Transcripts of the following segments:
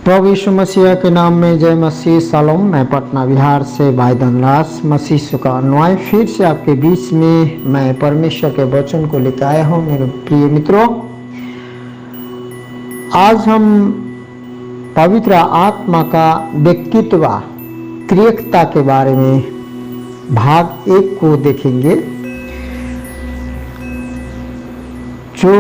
प्रभु यीशु मसीह के नाम में जय मसीह सलाम। मैं पटना बिहार से भाई धनराज मसीह का अनुयायी फिर से आपके बीच में मैं परमेश्वर के वचन को लेकर आया हूँ। मेरे प्रिय मित्रों, आज हम पवित्र आत्मा का व्यक्तित्व त्रिएकता के बारे में भाग 1 को देखेंगे। जो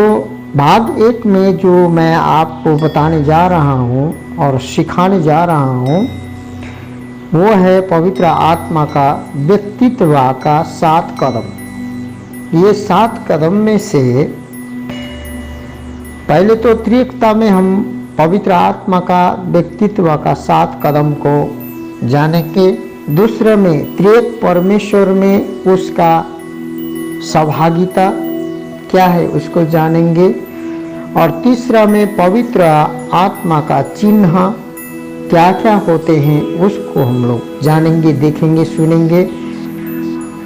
भाग 1 में जो मैं आपको बताने जा रहा हूँ और सिखाने जा रहा हूँ वो है पवित्र आत्मा का व्यक्तित्व का 7 कदम। ये 7 कदम में से पहले तो त्रिएकता में हम पवित्र आत्मा का व्यक्तित्व का 7 कदम को जानेंगे। दूसरे में त्रिएक परमेश्वर में उसका सहभागिता क्या है उसको जानेंगे। और तीसरा में पवित्र आत्मा का चिन्ह क्या क्या होते हैं उसको हम लोग जानेंगे, देखेंगे, सुनेंगे।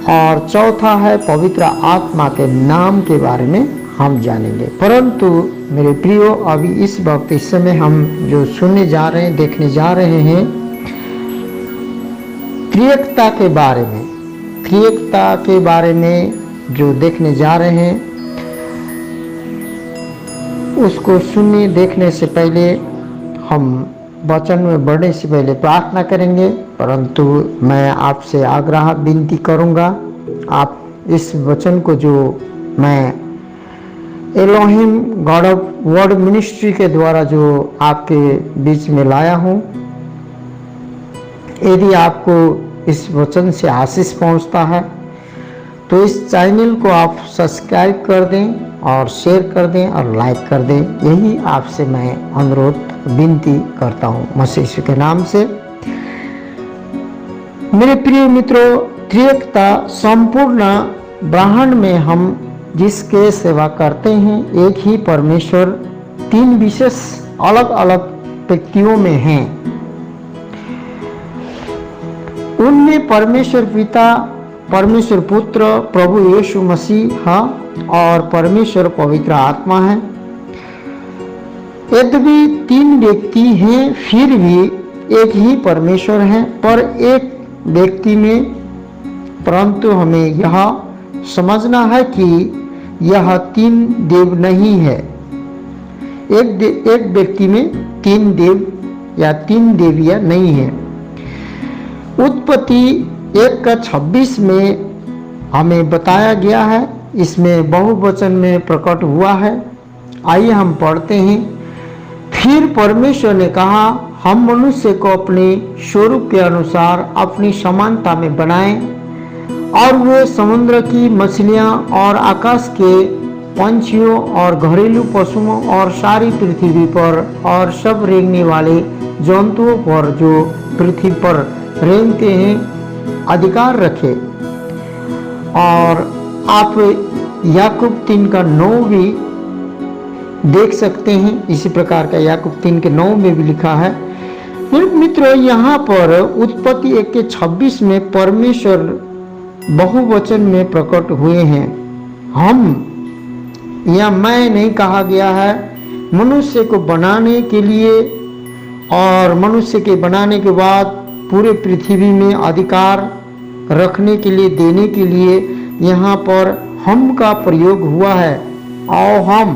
और चौथा है पवित्र आत्मा के नाम के बारे में हम जानेंगे। परंतु मेरे प्रियो, अभी इस वक्त इस समय हम जो सुनने जा रहे हैं, देखने जा रहे हैं त्रिएकता के बारे में, त्रिएकता के बारे में जो देखने जा रहे हैं उसको सुनने देखने से पहले हम वचन में बढ़ने से पहले प्रार्थना करेंगे। परंतु मैं आपसे आग्रह विनती करूंगा, आप इस वचन को जो मैं Elohim God of word ministry के द्वारा जो आपके बीच में लाया हूं, यदि आपको इस वचन से आशीष पहुंचता है तो इस चैनल को आप सब्सक्राइब कर दें और शेयर कर दें और लाइक कर दें। यही आपसे मैं अनुरोध विनती करता हूं मसीह के नाम से। मेरे प्रिय मित्रों, त्रिएकता संपूर्ण ब्रह्मांड में हम जिसके सेवा करते हैं एक ही परमेश्वर 3 विशेष अलग अलग व्यक्तियों में हैं। उनमें परमेश्वर पिता, परमेश्वर पुत्र प्रभु यीशु मसीह और परमेश्वर पवित्र आत्मा है। यद्यपि 3 व्यक्ति हैं फिर भी एक ही परमेश्वर है पर एक व्यक्ति में। परंतु हमें यह समझना है कि यह 3 देव नहीं है। एक व्यक्ति में 3 देव या 3 देवियां नहीं है। उत्पत्ति 1:26 में हमें बताया गया है, इसमें बहुवचन में प्रकट हुआ है। आइए हम पढ़ते हैं। फिर परमेश्वर ने कहा, हम मनुष्य को अपने स्वरूप के अनुसार अपनी समानता में बनाएं और वे समुद्र की मछलियां और आकाश के पंछियों और घरेलू पशुओं और सारी पृथ्वी पर और सब रेंगने वाले जंतुओं पर जो पृथ्वी पर रेंगते हैं अधिकार रखे। और आप याकूब 3:9 भी देख सकते हैं। इसी प्रकार का याकूब 3:9 में भी लिखा है। मित्रों, यहाँ पर उत्पत्ति 1:26 में परमेश्वर बहुवचन में प्रकट हुए हैं। हम या मैं नहीं कहा गया है। मनुष्य को बनाने के लिए और मनुष्य के बनाने के बाद पूरे पृथ्वी में अधिकार रखने के लिए, देने के लिए यहाँ पर हम का प्रयोग हुआ है। और हम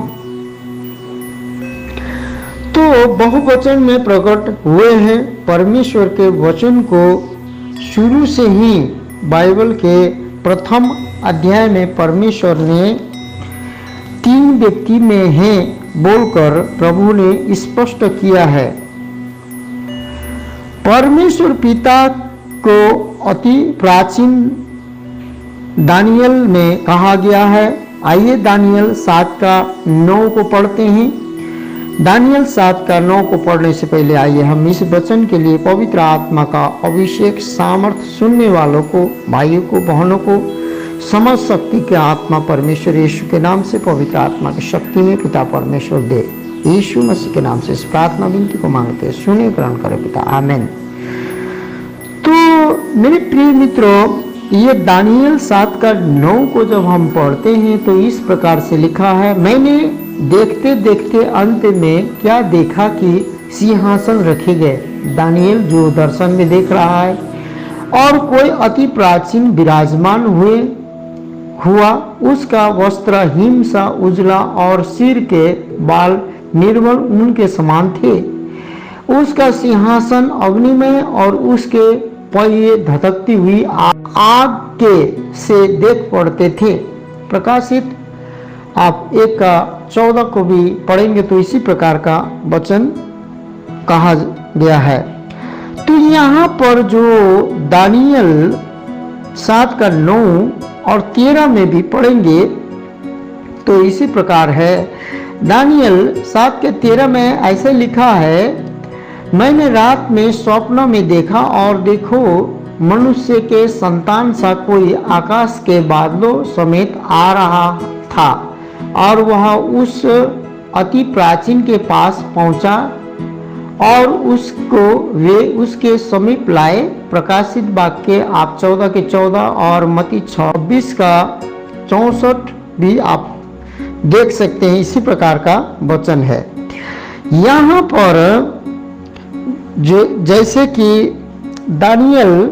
तो बहुवचन में प्रकट हुए हैं। परमेश्वर के वचन को शुरू से ही बाइबल के प्रथम अध्याय में परमेश्वर ने 3 व्यक्ति में हैं बोलकर प्रभु ने स्पष्ट किया है। परमेश्वर पिता को अति प्राचीन दानियल में कहा गया है। आइए दानियल 7:9 को पढ़ते हैं। दानियल 7:9 को पढ़ने से पहले आइए हम इस वचन के लिए पवित्र आत्मा का अभिषेक सामर्थ्य सुनने वालों को, भाइयों को, बहनों को समझ शक्ति के आत्मा परमेश्वर यीशु के नाम से पवित्र आत्मा की शक्ति में पिता परमेश्वर दे। यीशु मसीह के नाम से इस प्रार्थना विनती को मांगते हैं, सुने ग्रहण करें पिता, आमीन। तो मेरे प्रिय मित्रों, ये दानियल 7:9 को जब हम पढ़ते हैं तो इस प्रकार से लिखा है, मैंने देखते देखते अंत में क्या देखा कि सिंहासन रखे गए। दानियल जो दर्शन में देख रहा है और कोई अति प्राचीन विराजमान हुआ, उसका वस्त्र हिम सा उजला और सिर के बाल निर्मल ऊन के समान थे। उसका सिंहासन अग्निमय और उसके पहिए धधकती हुई आग के से देख पड़ते थे। प्रकाशित आप 1:14 को भी पढ़ेंगे तो इसी प्रकार का वचन कहा गया है। तो यहाँ पर जो दानियल 7:9 और 13 में भी पढ़ेंगे तो इसी प्रकार है। दानियल 7:13 में ऐसे लिखा है, मैंने रात में स्वप्न में देखा और देखो मनुष्य के संतान सा कोई आकाश के बादलों समेत आ रहा था और वह उस अति प्राचीन के पास पहुंचा और उसको वे उसके समीप लाए। प्रकाशित वाक्य आप 14:14 और मत्ती 26:64 भी आप देख सकते हैं। इसी प्रकार का वचन है। यहाँ पर जैसे कि दानियल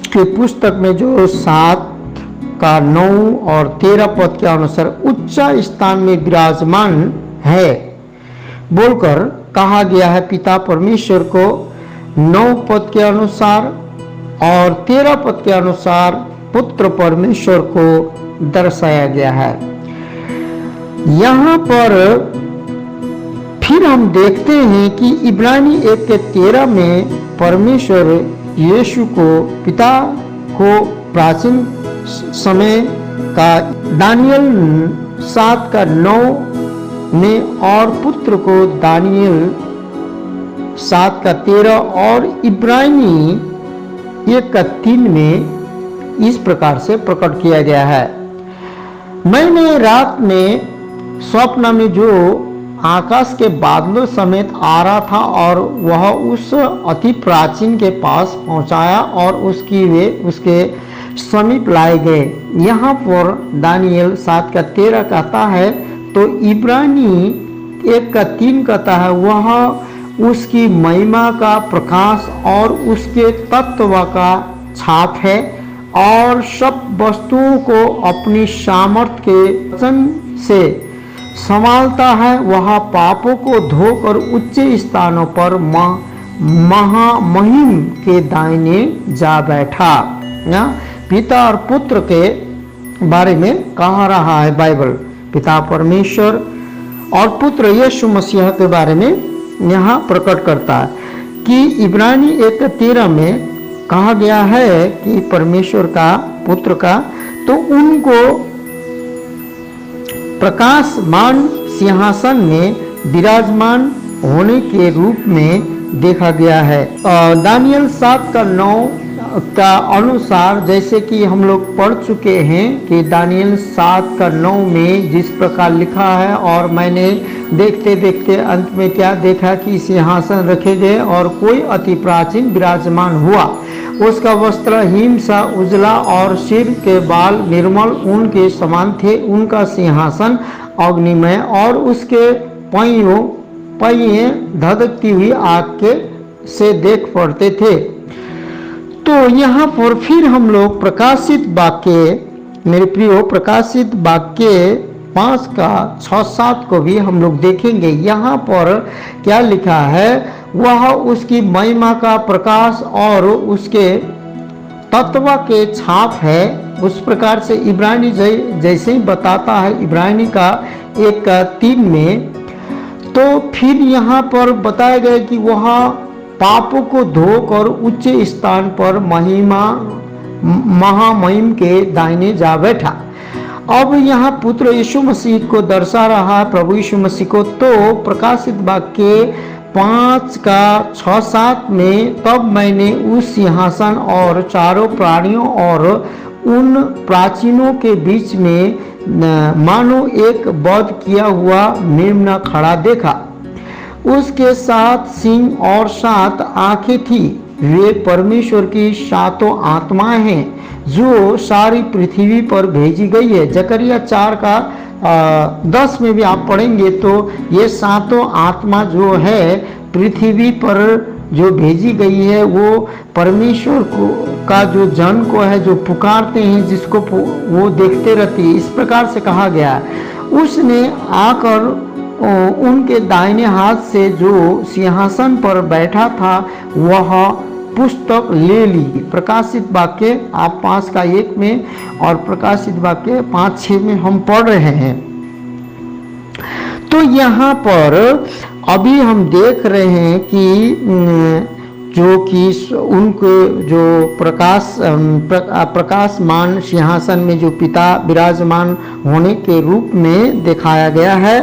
के पुस्तक में जो 7:9 और 13 पद के अनुसार उच्च स्थान में विराजमान है बोलकर कहा गया है, पिता परमेश्वर को 9 पद के अनुसार और 13 पद के अनुसार पुत्र परमेश्वर को दर्शाया गया है। यहाँ पर फिर हम देखते हैं कि इब्रानी 1:13 में परमेश्वर यीशु को पिता को प्राचीन समय का, दानियल 7:9 में और पुत्र को दानियल 7:13 और इब्रानी 1:3 में इस प्रकार से प्रकट किया गया है। मैंने रात में स्वप्न में जो आकाश के बादलों समेत आ रहा था और वह उस अति प्राचीन के पास पहुंचाया और उसके समीप लाए गए। यहाँ पर दानियल 7:13 कहता है तो इब्रानी 1:3 कहता है, वह उसकी महिमा का प्रकाश और उसके तत्व का छाप है और सब वस्तुओं को अपनी सामर्थ्य के वचन से संभालता है। वह पापों को धोकर उच्च स्थानों पर महामहिम के दाहिने जा बैठा। पिता और पुत्र के बारे में कहा रहा है बाइबल। पिता परमेश्वर और पुत्र यीशु मसीह के बारे में यहाँ प्रकट करता है कि इब्रानी 1:13 में कहा गया है कि परमेश्वर का पुत्र का, तो उनको प्रकाशमान सिंहासन में विराजमान होने के रूप में देखा गया है। दानियल 7:9 का अनुसार जैसे कि हम लोग पढ़ चुके हैं कि दानियल 7:9 में जिस प्रकार लिखा है, और मैंने देखते देखते अंत में क्या देखा कि सिंहासन रखे गए और कोई अति प्राचीन विराजमान हुआ। उसका वस्त्र हिम सा उजला और सिर के बाल निर्मल ऊन के समान थे। उनका सिंहासन अग्निमय और उसके पहिए धधकती हुई आग के से देख पड़ते थे। तो यहाँ पर फिर हम लोग प्रकाशित वाक्य, मेरे प्रियो, प्रकाशित वाक्य 5:6-7 को भी हम लोग देखेंगे। यहाँ पर क्या लिखा है, वह उसकी महिमा का प्रकाश और उसके तत्व के छाप है। उस प्रकार से इब्रानी जैसे ही बताता है इब्रानी का 1:3 में, तो फिर यहाँ पर बताया गया कि वह पापों को धोकर उच्च स्थान पर महामहिम के दाहिने जा बैठा। अब यहाँ पुत्र यीशु मसीह को दर्शा रहा है, प्रभु यीशु मसीह को। तो प्रकाशित वाक्य 5:6-7 में, तब मैंने उस सिंहासन और चारों प्राणियों और उन प्राचीनों के बीच में मानो एक वध किया हुआ मेमना खड़ा देखा। उसके 7 सिंह और 7 आंखें थी। वे परमेश्वर की 7 आत्माएं हैं जो सारी पृथ्वी पर भेजी गई है। जकरिया 10 में भी आप पढ़ेंगे तो ये सातों आत्मा जो है पृथ्वी पर जो भेजी गई है, वो परमेश्वर को का जो जन को है, जो पुकारते हैं, जिसको वो देखते रहती है, इस प्रकार से कहा गया है। उसने आकर उनके दाहिने हाथ से जो सिंहासन पर बैठा था वह पुस्तक ले ली। प्रकाशित वाक्य आप 5:1 में और प्रकाशित वाक्य 5:6 में हम पढ़ रहे हैं। तो यहाँ पर अभी हम देख रहे हैं कि जो कि उनके जो प्रकाशमान सिंहासन में जो पिता विराजमान होने के रूप में दिखाया गया है।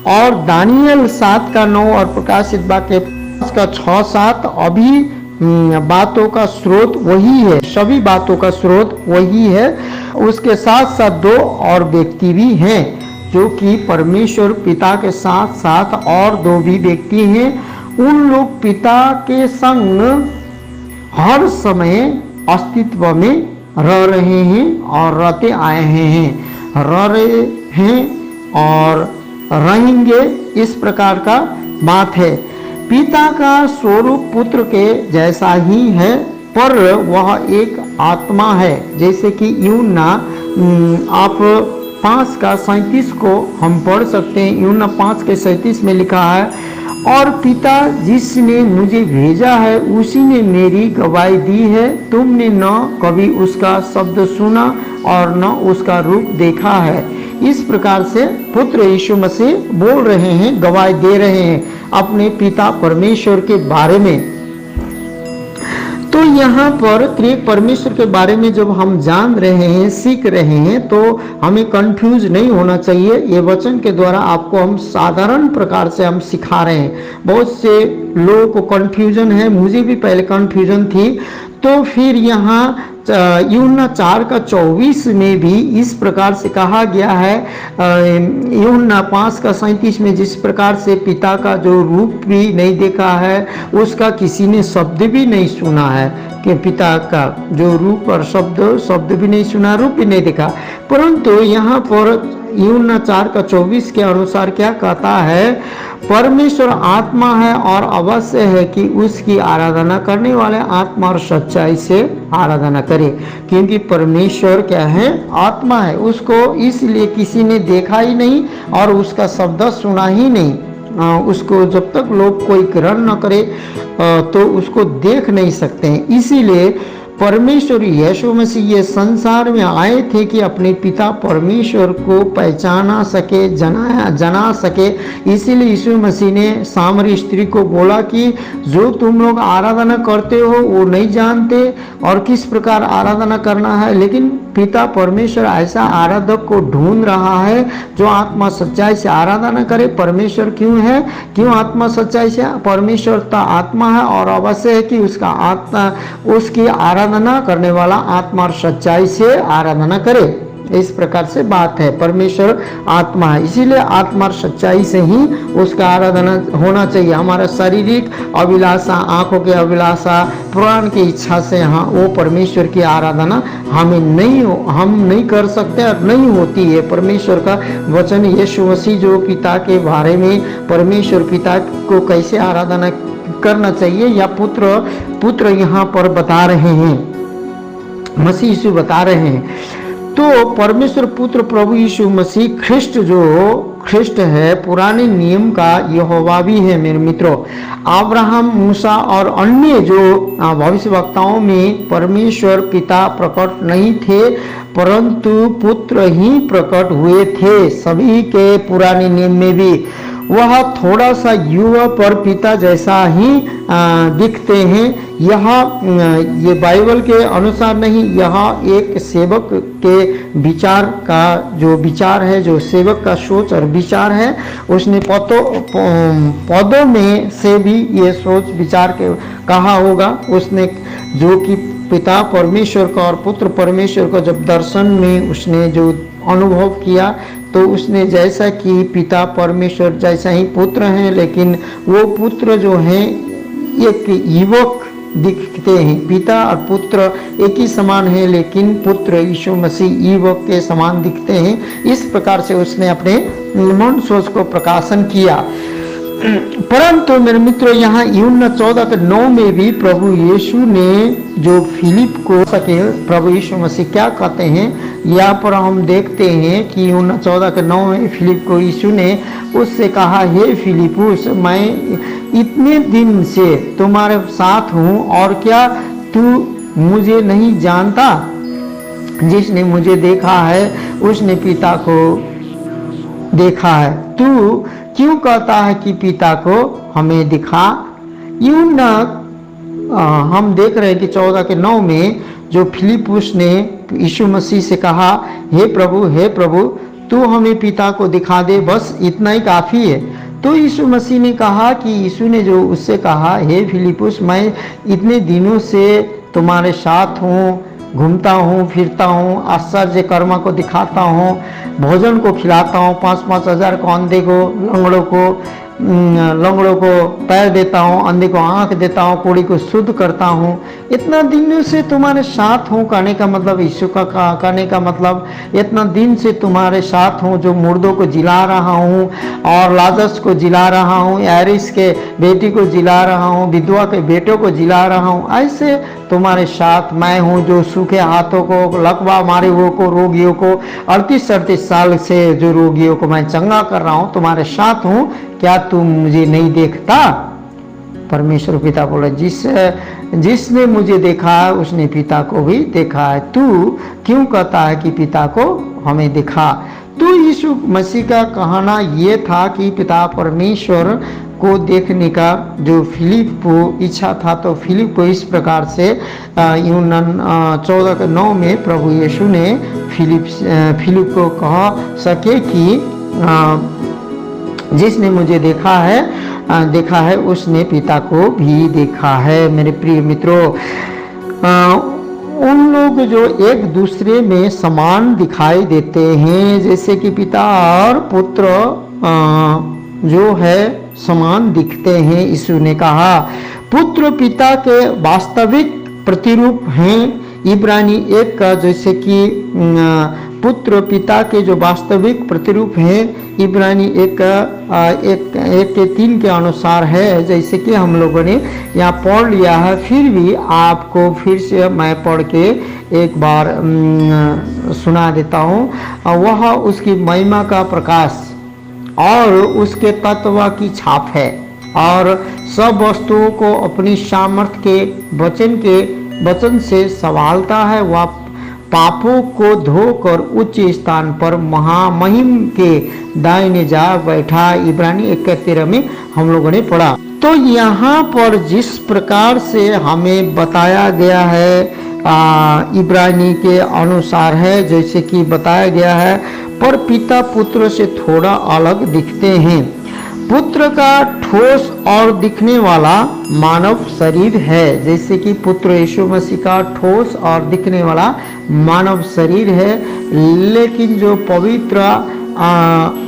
और दानियल 7:9 और प्रकाशित वाक्य 5:6-7 अभी बातों का स्रोत वही है, सभी बातों का स्रोत वही है। उसके साथ साथ 2 और व्यक्ति भी हैं जो कि परमेश्वर पिता के साथ साथ और 2 भी व्यक्ति हैं। उन लोग पिता के संग हर समय अस्तित्व में रह रहे हैं और रहते आए हैं, रह रहे हैं और रहेंगे, इस प्रकार का बात है। पिता का स्वरूप पुत्र के जैसा ही है, पर वह एक आत्मा है। जैसे कि यूहन्ना आप 5:37 को हम पढ़ सकते हैं। यूहन्ना 5:37 में लिखा है, और पिता जिसने मुझे भेजा है उसी ने मेरी गवाही दी है। तुमने न कभी उसका शब्द सुना और न उसका रूप देखा है। इस प्रकार से पुत्र यीशु मसीह बोल रहे हैं, गवाही दे रहे हैं अपने पिता परमेश्वर के बारे में। तो यहाँ पर त्रिएक परमेश्वर के बारे में जब हम जान रहे हैं, सीख रहे हैं, तो हमें कंफ्यूज नहीं होना चाहिए। ये वचन के द्वारा आपको हम साधारण प्रकार से हम सिखा रहे हैं। बहुत से लोगों को कंफ्यूजन है, मुझे भी पहले कंफ्यूजन थी। तो फिर यहाँ यूहन्ना 4:24 में भी इस प्रकार से कहा गया है। यूहन्ना 5:37 में जिस प्रकार से पिता का जो रूप भी नहीं देखा है, उसका किसी ने शब्द भी नहीं सुना है, कि पिता का जो रूप और शब्द भी नहीं सुना, रूप भी नहीं देखा। परंतु यहाँ पर यूहन्ना 4:24 के अनुसार क्या कहता है, परमेश्वर आत्मा है और अवश्य है कि उसकी आराधना करने वाले आत्मा और सच्चाई से आराधना करे। क्योंकि परमेश्वर क्या है, आत्मा है। उसको इसलिए किसी ने देखा ही नहीं और उसका शब्द सुना ही नहीं। उसको जब तक लोग कोई ग्रहण न करे तो उसको देख नहीं सकते हैं। इसीलिए परमेश्वर यीशु मसीह ये संसार में आए थे कि अपने पिता परमेश्वर को पहचाना सके, जना सके। इसीलिए यीशु मसीह ने सामरी स्त्री को बोला कि जो तुम लोग आराधना करते हो वो नहीं जानते और किस प्रकार आराधना करना है, लेकिन पिता परमेश्वर ऐसा आराधक को ढूंढ रहा है जो आत्मा सच्चाई से आराधना करे। परमेश्वर क्यों है, क्यों आत्मा सच्चाई से, परमेश्वर तो आत्मा है और अवश्य है कि उसका आत्मा, उसकी आराधना करने वाला आत्मा और सच्चाई से आराधना करे। इस प्रकार से बात है। परमेश्वर आत्मा है, इसीलिए आत्मा और सच्चाई से ही उसका आराधना होना चाहिए। हमारा शारीरिक अभिलाषा, आंखों की अभिलाषा, प्राण की इच्छा से हाँ वो परमेश्वर की आराधना हम नहीं कर सकते और नहीं होती है। परमेश्वर का वचन यीशु मसीह जो पिता के बारे में, परमेश्वर पिता को कैसे आराधना करना चाहिए या पुत्र यहाँ पर बता रहे हैं, मसीह यीशु बता रहे हैं। तो परमेश्वर पुत्र प्रभु यीशु मसीह ख्रिस्ट है, पुराने नियम का यहोवा भी है। मेरे मित्रों, अब्राहम, मूसा और अन्य जो भविष्यवक्ताओं में परमेश्वर पिता प्रकट नहीं थे, परंतु पुत्र ही प्रकट हुए थे। सभी के पुराने नियम में भी वह थोड़ा सा युवा पर पिता जैसा ही दिखते हैं। ये बाइबल के अनुसार नहीं, यह एक सेवक के विचार का जो विचार है, जो सेवक का सोच और विचार है, उसने पदों में से भी ये सोच विचार के कहा होगा। उसने जो कि पिता परमेश्वर का और पुत्र परमेश्वर का जब दर्शन में उसने जो अनुभव किया, तो उसने जैसा कि पिता परमेश्वर जैसा ही पुत्र हैं, लेकिन वो पुत्र जो हैं एक युवक दिखते हैं। पिता और पुत्र एक ही समान है, लेकिन पुत्र यीशु मसीह युवक के समान दिखते हैं। इस प्रकार से उसने अपने मन सोच को प्रकाशन किया। परंतु मेरे मित्रों, यहाँ यूहन्ना 14:9 में भी प्रभु यीशु ने जो फिलिप को सके प्रभु यीशु मसीह क्या कहते हैं, यहाँ पर हम देखते हैं कि यूहन्ना 14:9 में फिलिप को यीशु ने उससे कहा, हे फिलिपुस, मैं इतने दिन से तुम्हारे साथ हूँ और क्या तू मुझे नहीं जानता? जिसने मुझे देखा है उसने पिता को देखा है। तू क्यों कहता है कि पिता को हमें दिखा? यूहन्ना हम देख रहे हैं कि 14:9 में जो फिलिपुस ने यीशु मसीह से कहा, हे प्रभु, तू हमें पिता को दिखा दे, बस इतना ही काफ़ी है। तो यीशु मसीह ने कहा कि यीशु ने जो उससे कहा, हे फिलिपुस, मैं इतने दिनों से तुम्हारे साथ हूँ, घूमता हूँ, फिरता हूँ, आश्चर्य कर्म को दिखाता हूँ, भोजन को खिलाता हूँ, 5-5 हजार को, अंधे को, लंगड़ों को पैर देता हूँ, अंधे को आंख देता हूँ, कोढ़ी को शुद्ध करता हूँ। इतना दिनों से तुम्हारे साथ हूँ कहने का मतलब, यीशु का कहने का मतलब, इतना दिन से तुम्हारे साथ हूँ, जो मुर्दों को जिला रहा हूँ और लाजरस को जिला रहा हूँ, यारिस के बेटी को जिला रहा हूँ, विधवा के बेटों को जिला रहा हूँ। ऐसे तुम्हारे साथ मैं हूँ, जो सूखे हाथों को, लकवा मारे हुए को, रोगियों को, 38 साल से जो रोगियों को मैं चंगा कर रहा हूँ, तुम्हारे साथ हूँ, क्या तुम मुझे नहीं देखता? परमेश्वर पिता बोला, जिसने मुझे देखा है उसने पिता को भी देखा है। तू क्यों कहता है कि पिता को हमें दिखा? तो यीशु मसीह का कहना ये था कि पिता परमेश्वर को देखने का जो फिलिप को इच्छा था, तो फिलिप को इस प्रकार से यूहन्ना 14:9 में प्रभु यीशु ने फिलिप को कह सके कि जिसने मुझे देखा है उसने पिता को भी देखा है। मेरे प्रिय मित्रों, उन लोग जो एक दूसरे में समान दिखाई देते हैं, जैसे कि पिता और पुत्र जो है समान दिखते हैं। यीशु ने कहा, पुत्र पिता के वास्तविक प्रतिरूप हैं। इब्रानी 1 का जैसे कि पुत्र पिता के जो वास्तविक प्रतिरूप हैं, इब्रानी 1:3 के अनुसार है, जैसे कि हम लोगों ने यहाँ पढ़ लिया है। फिर भी आपको फिर से मैं पढ़ के एक बार सुना देता हूँ। वह उसकी महिमा का प्रकाश और उसके तत्व की छाप है, और सब वस्तुओं को अपनी सामर्थ्य के वचन से संभालता है। वह पापों को धोकर उच्च स्थान पर महामहिम के दाहिने जा बैठा। इब्रानी 1:13 में हम लोगों ने पढ़ा। तो यहाँ पर जिस प्रकार से हमें बताया गया है, इब्रानी के अनुसार है, जैसे कि बताया गया है, पर पिता पुत्र से थोड़ा अलग दिखते हैं। पुत्र का ठोस और दिखने वाला मानव शरीर है, जैसे कि पुत्र यीशु मसीह का ठोस और दिखने वाला मानव शरीर है, लेकिन जो पवित्र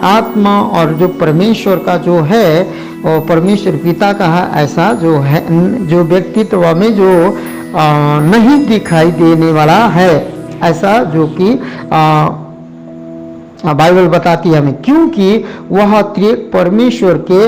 आत्मा और जो परमेश्वर का जो है, और परमेश्वर पिता का है, ऐसा जो है, जो व्यक्तित्व में जो नहीं दिखाई देने वाला है, ऐसा जो कि बाइबल बताती है हमें, क्योंकि वह त्रिएक परमेश्वर के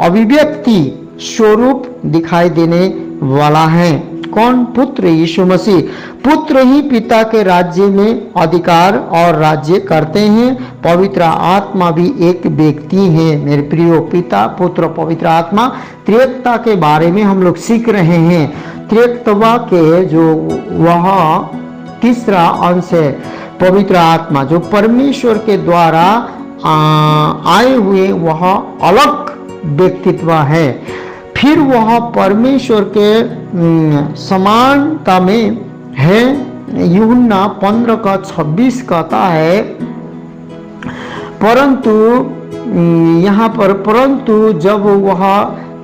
अभिव्यक्ति स्वरूप दिखाई देने वाला है। कौन? पुत्र यीशु मसीह। पुत्र ही पिता के राज्य में अधिकार और राज्य करते हैं। पवित्र आत्मा भी एक व्यक्ति है। मेरे प्रियो, पिता पुत्र पवित्र आत्मा त्रिएकता के बारे में हम लोग सीख रहे हैं। त्रिएकता के जो वह तीसरा अंश है, पवित्र आत्मा, जो परमेश्वर के द्वारा आए हुए वह अलग व्यक्तित्व है। फिर वह परमेश्वर के समानता में है। यूहन्ना 15:26 कहता है, परंतु यहाँ पर, परंतु जब वह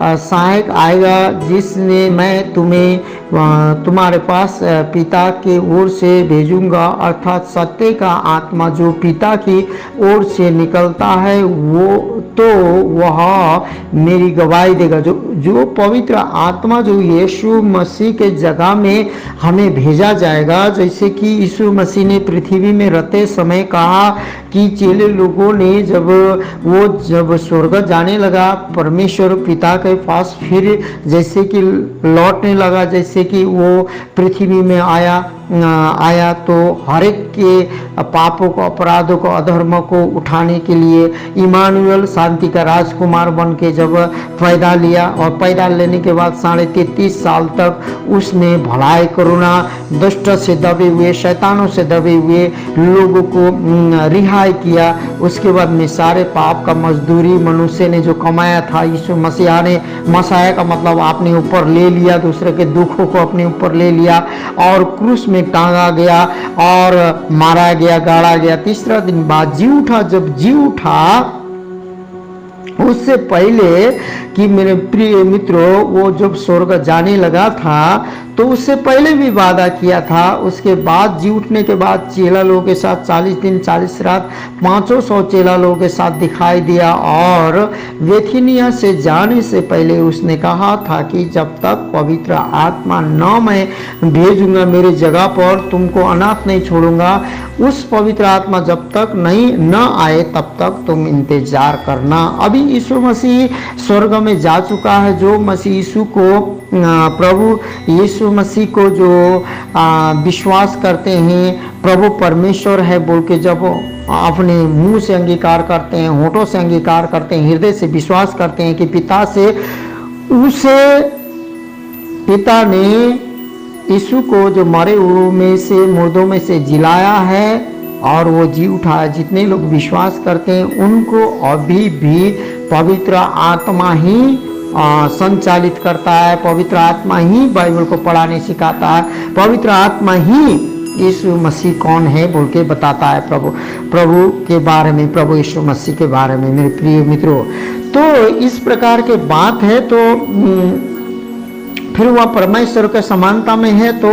सहायक आएगा, जिसने मैं तुम्हें तुम्हारे पास पिता के ओर से भेजूंगा, अर्थात सत्य का आत्मा जो पिता की ओर से निकलता है वो तो वह मेरी गवाही देगा। जो पवित्र आत्मा जो यीशु मसीह के जगह में हमें भेजा जाएगा, जैसे कि यीशु मसीह ने पृथ्वी में रहते समय कहा कि चेले लोगों ने जब स्वर्ग जाने लगा परमेश्वर पिता के पास, फिर जैसे कि लौटने लगा, जैसे कि वो पृथ्वी में आया तो हर एक के पापों को, अपराधों को, अधर्म को उठाने के लिए इमानुएल शांति का राजकुमार बन के जब पैदा लिया, और पैदा लेने के बाद 33.5 साल तक उसने भलाई, करुणा, दुष्ट से दबे हुए, शैतानों से दबे हुए लोगों को रिहाई किया। उसके बाद में सारे पाप का मजदूरी मनुष्य ने जो कमाया था, यीशु मसीहा ने, मसाया का मतलब आपने ऊपर ले लिया, दूसरे के दुखों को अपने ऊपर ले लिया और क्रूस में टांगा गया और मारा गया, गाड़ा गया। तीसरा दिन बाद जी उठा। जब जी उठा उससे पहले कि मेरे प्रिय मित्रों, वो जब स्वर्ग जाने लगा था तो उससे पहले भी वादा किया था। उसके बाद जी उठने के बाद चेला लोगों के साथ 40 दिन 40 रात 500 चेला लोगों के साथ दिखाई दिया, और वेथिनिया से जाने से पहले उसने कहा था कि जब तक पवित्र आत्मा न मैं भेजूंगा मेरे जगह पर, तुमको अनाथ नहीं छोड़ूंगा। उस पवित्र आत्मा जब तक न आए तब तक तुम इंतजार करना। अभी यीशु मसीह स्वर्ग में जा चुका है। जो मसीह यीशु को, प्रभु यीशु मसीह को जो विश्वास करते हैं, प्रभु परमेश्वर है बोल के जब अपने मुंह से अंगीकार करते हैं, होठों से अंगीकार करते हैं, हृदय से विश्वास करते हैं कि पिता से, उसे पिता ने यीशु को जो मरे हुए में से, मुर्दों में से जिलाया है और वो जी उठा है। जितने लोग विश्वास करते हैं उनको अभी भी पवित्र आत्मा ही संचालित करता है। पवित्र आत्मा ही बाइबल को पढ़ाने सिखाता है। पवित्र आत्मा ही यीशु मसीह कौन है बोल के बताता है, प्रभु के बारे में, प्रभु यीशु मसीह के बारे में। मेरे प्रिय मित्रों, तो इस प्रकार के बात है। तो फिर वह परमेश्वर के समानता में है। तो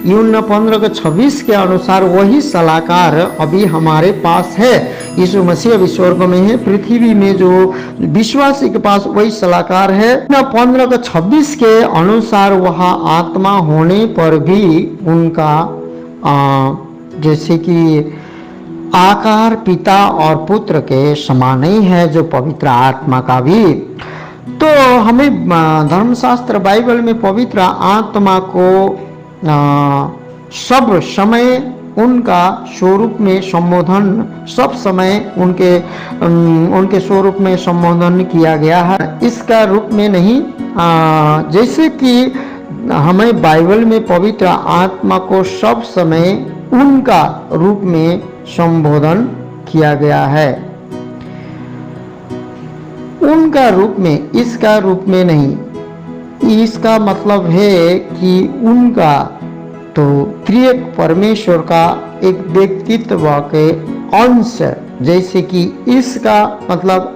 यूहन्ना 15:26 के अनुसार वही सलाहकार अभी हमारे पास है। यीशु मसीह अभी स्वर्ग में है, पृथ्वी में जो विश्वासी के पास वही सलाहकार है। 15:26 के अनुसार वह आत्मा होने पर भी उनका जैसे कि आकार पिता और पुत्र के समान ही है, जो पवित्र आत्मा का भी। तो हमें धर्मशास्त्र बाइबल में पवित्र आत्मा को सब समय उनका स्वरूप में संबोधन, सब समय उनके स्वरूप में संबोधन किया गया है, इसका रूप में नहीं। जैसे कि हमें बाइबल में पवित्र आत्मा को सब समय उनका रूप में संबोधन किया गया है, उनका रूप में, इसका रूप में नहीं। इसका मतलब है कि उनका, तो त्रिएक परमेश्वर का एक व्यक्तित्व के अंश, जैसे कि इसका मतलब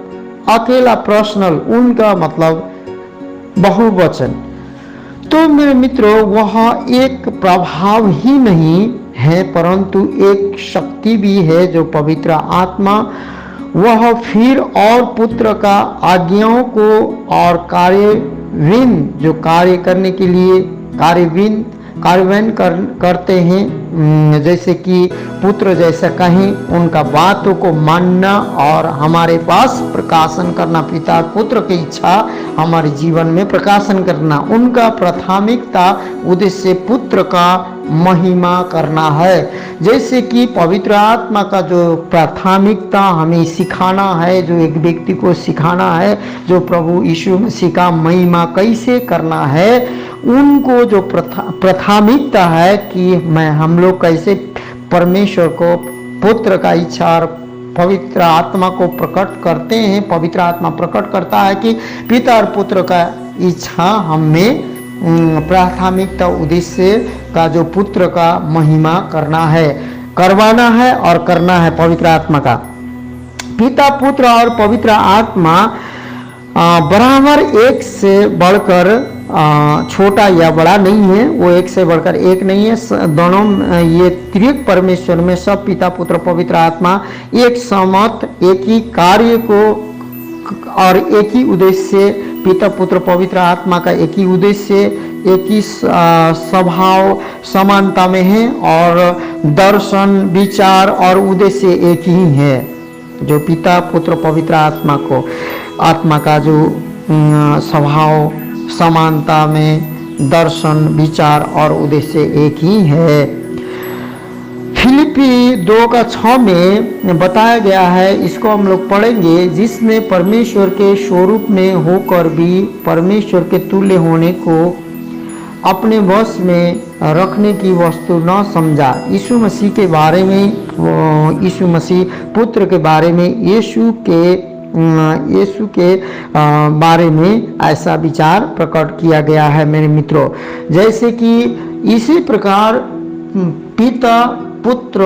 अकेला पर्सनल, उनका मतलब बहुवचन। तो मेरे मित्रों, वह एक प्रभाव ही नहीं है परंतु एक शक्ति भी है, जो पवित्र आत्मा, वह फिर और पुत्र का आज्ञाओं को और कार्यान्वयन, जो कार्य करने के लिए कार्यान्वयन करते हैं, जैसे कि पुत्र जैसा कहें, उनका बातों को मानना और हमारे पास प्रकाशन करना, पिता पुत्र की इच्छा हमारे जीवन में प्रकाशन करना। उनका प्राथमिकता उद्देश्य पुत्र का महिमा करना है। जैसे कि पवित्र आत्मा का जो प्राथमिकता हमें सिखाना है, जो एक व्यक्ति को सिखाना है, जो प्रभु यीशु मसीह का महिमा कैसे करना है, उनको जो प्राथमिकता है कि हम लोग कैसे परमेश्वर को, पुत्र का इच्छा और पवित्र आत्मा को प्रकट करते हैं। पवित्र आत्मा प्रकट करता है कि पिता और पुत्र का इच्छा हमें प्राथमिकता उद्देश्य का जो पुत्र का महिमा करना है, करवाना है और करना है पवित्र आत्मा का। पिता, पुत्र और पवित्र आत्मा बराबर एक से बढ़कर छोटा या बड़ा नहीं है, वो एक से बढ़कर एक नहीं है। दोनों ये त्रिएक परमेश्वर में सब पिता पुत्र पवित्र आत्मा एक सहमत, एक ही कार्य को और एक ही उद्देश्य, पिता पुत्र पवित्र आत्मा का एक ही उद्देश्य, एक ही स्वभाव समानता में है और दर्शन विचार और उद्देश्य एक ही है। जो पिता पुत्र पवित्र आत्मा का जो स्वभाव समानता में दर्शन विचार और उद्देश्य एक ही है। फिलिपी 2:6 में बताया गया है, इसको हम लोग पढ़ेंगे, जिसने परमेश्वर के स्वरूप में होकर भी परमेश्वर के तुल्य होने को अपने वश में रखने की वस्तु न समझा। यीशु मसीह के बारे में, यीशु मसीह पुत्र के बारे में, यीशु के बारे में ऐसा विचार प्रकट किया गया है मेरे मित्रों। जैसे कि इसी प्रकार पिता पुत्र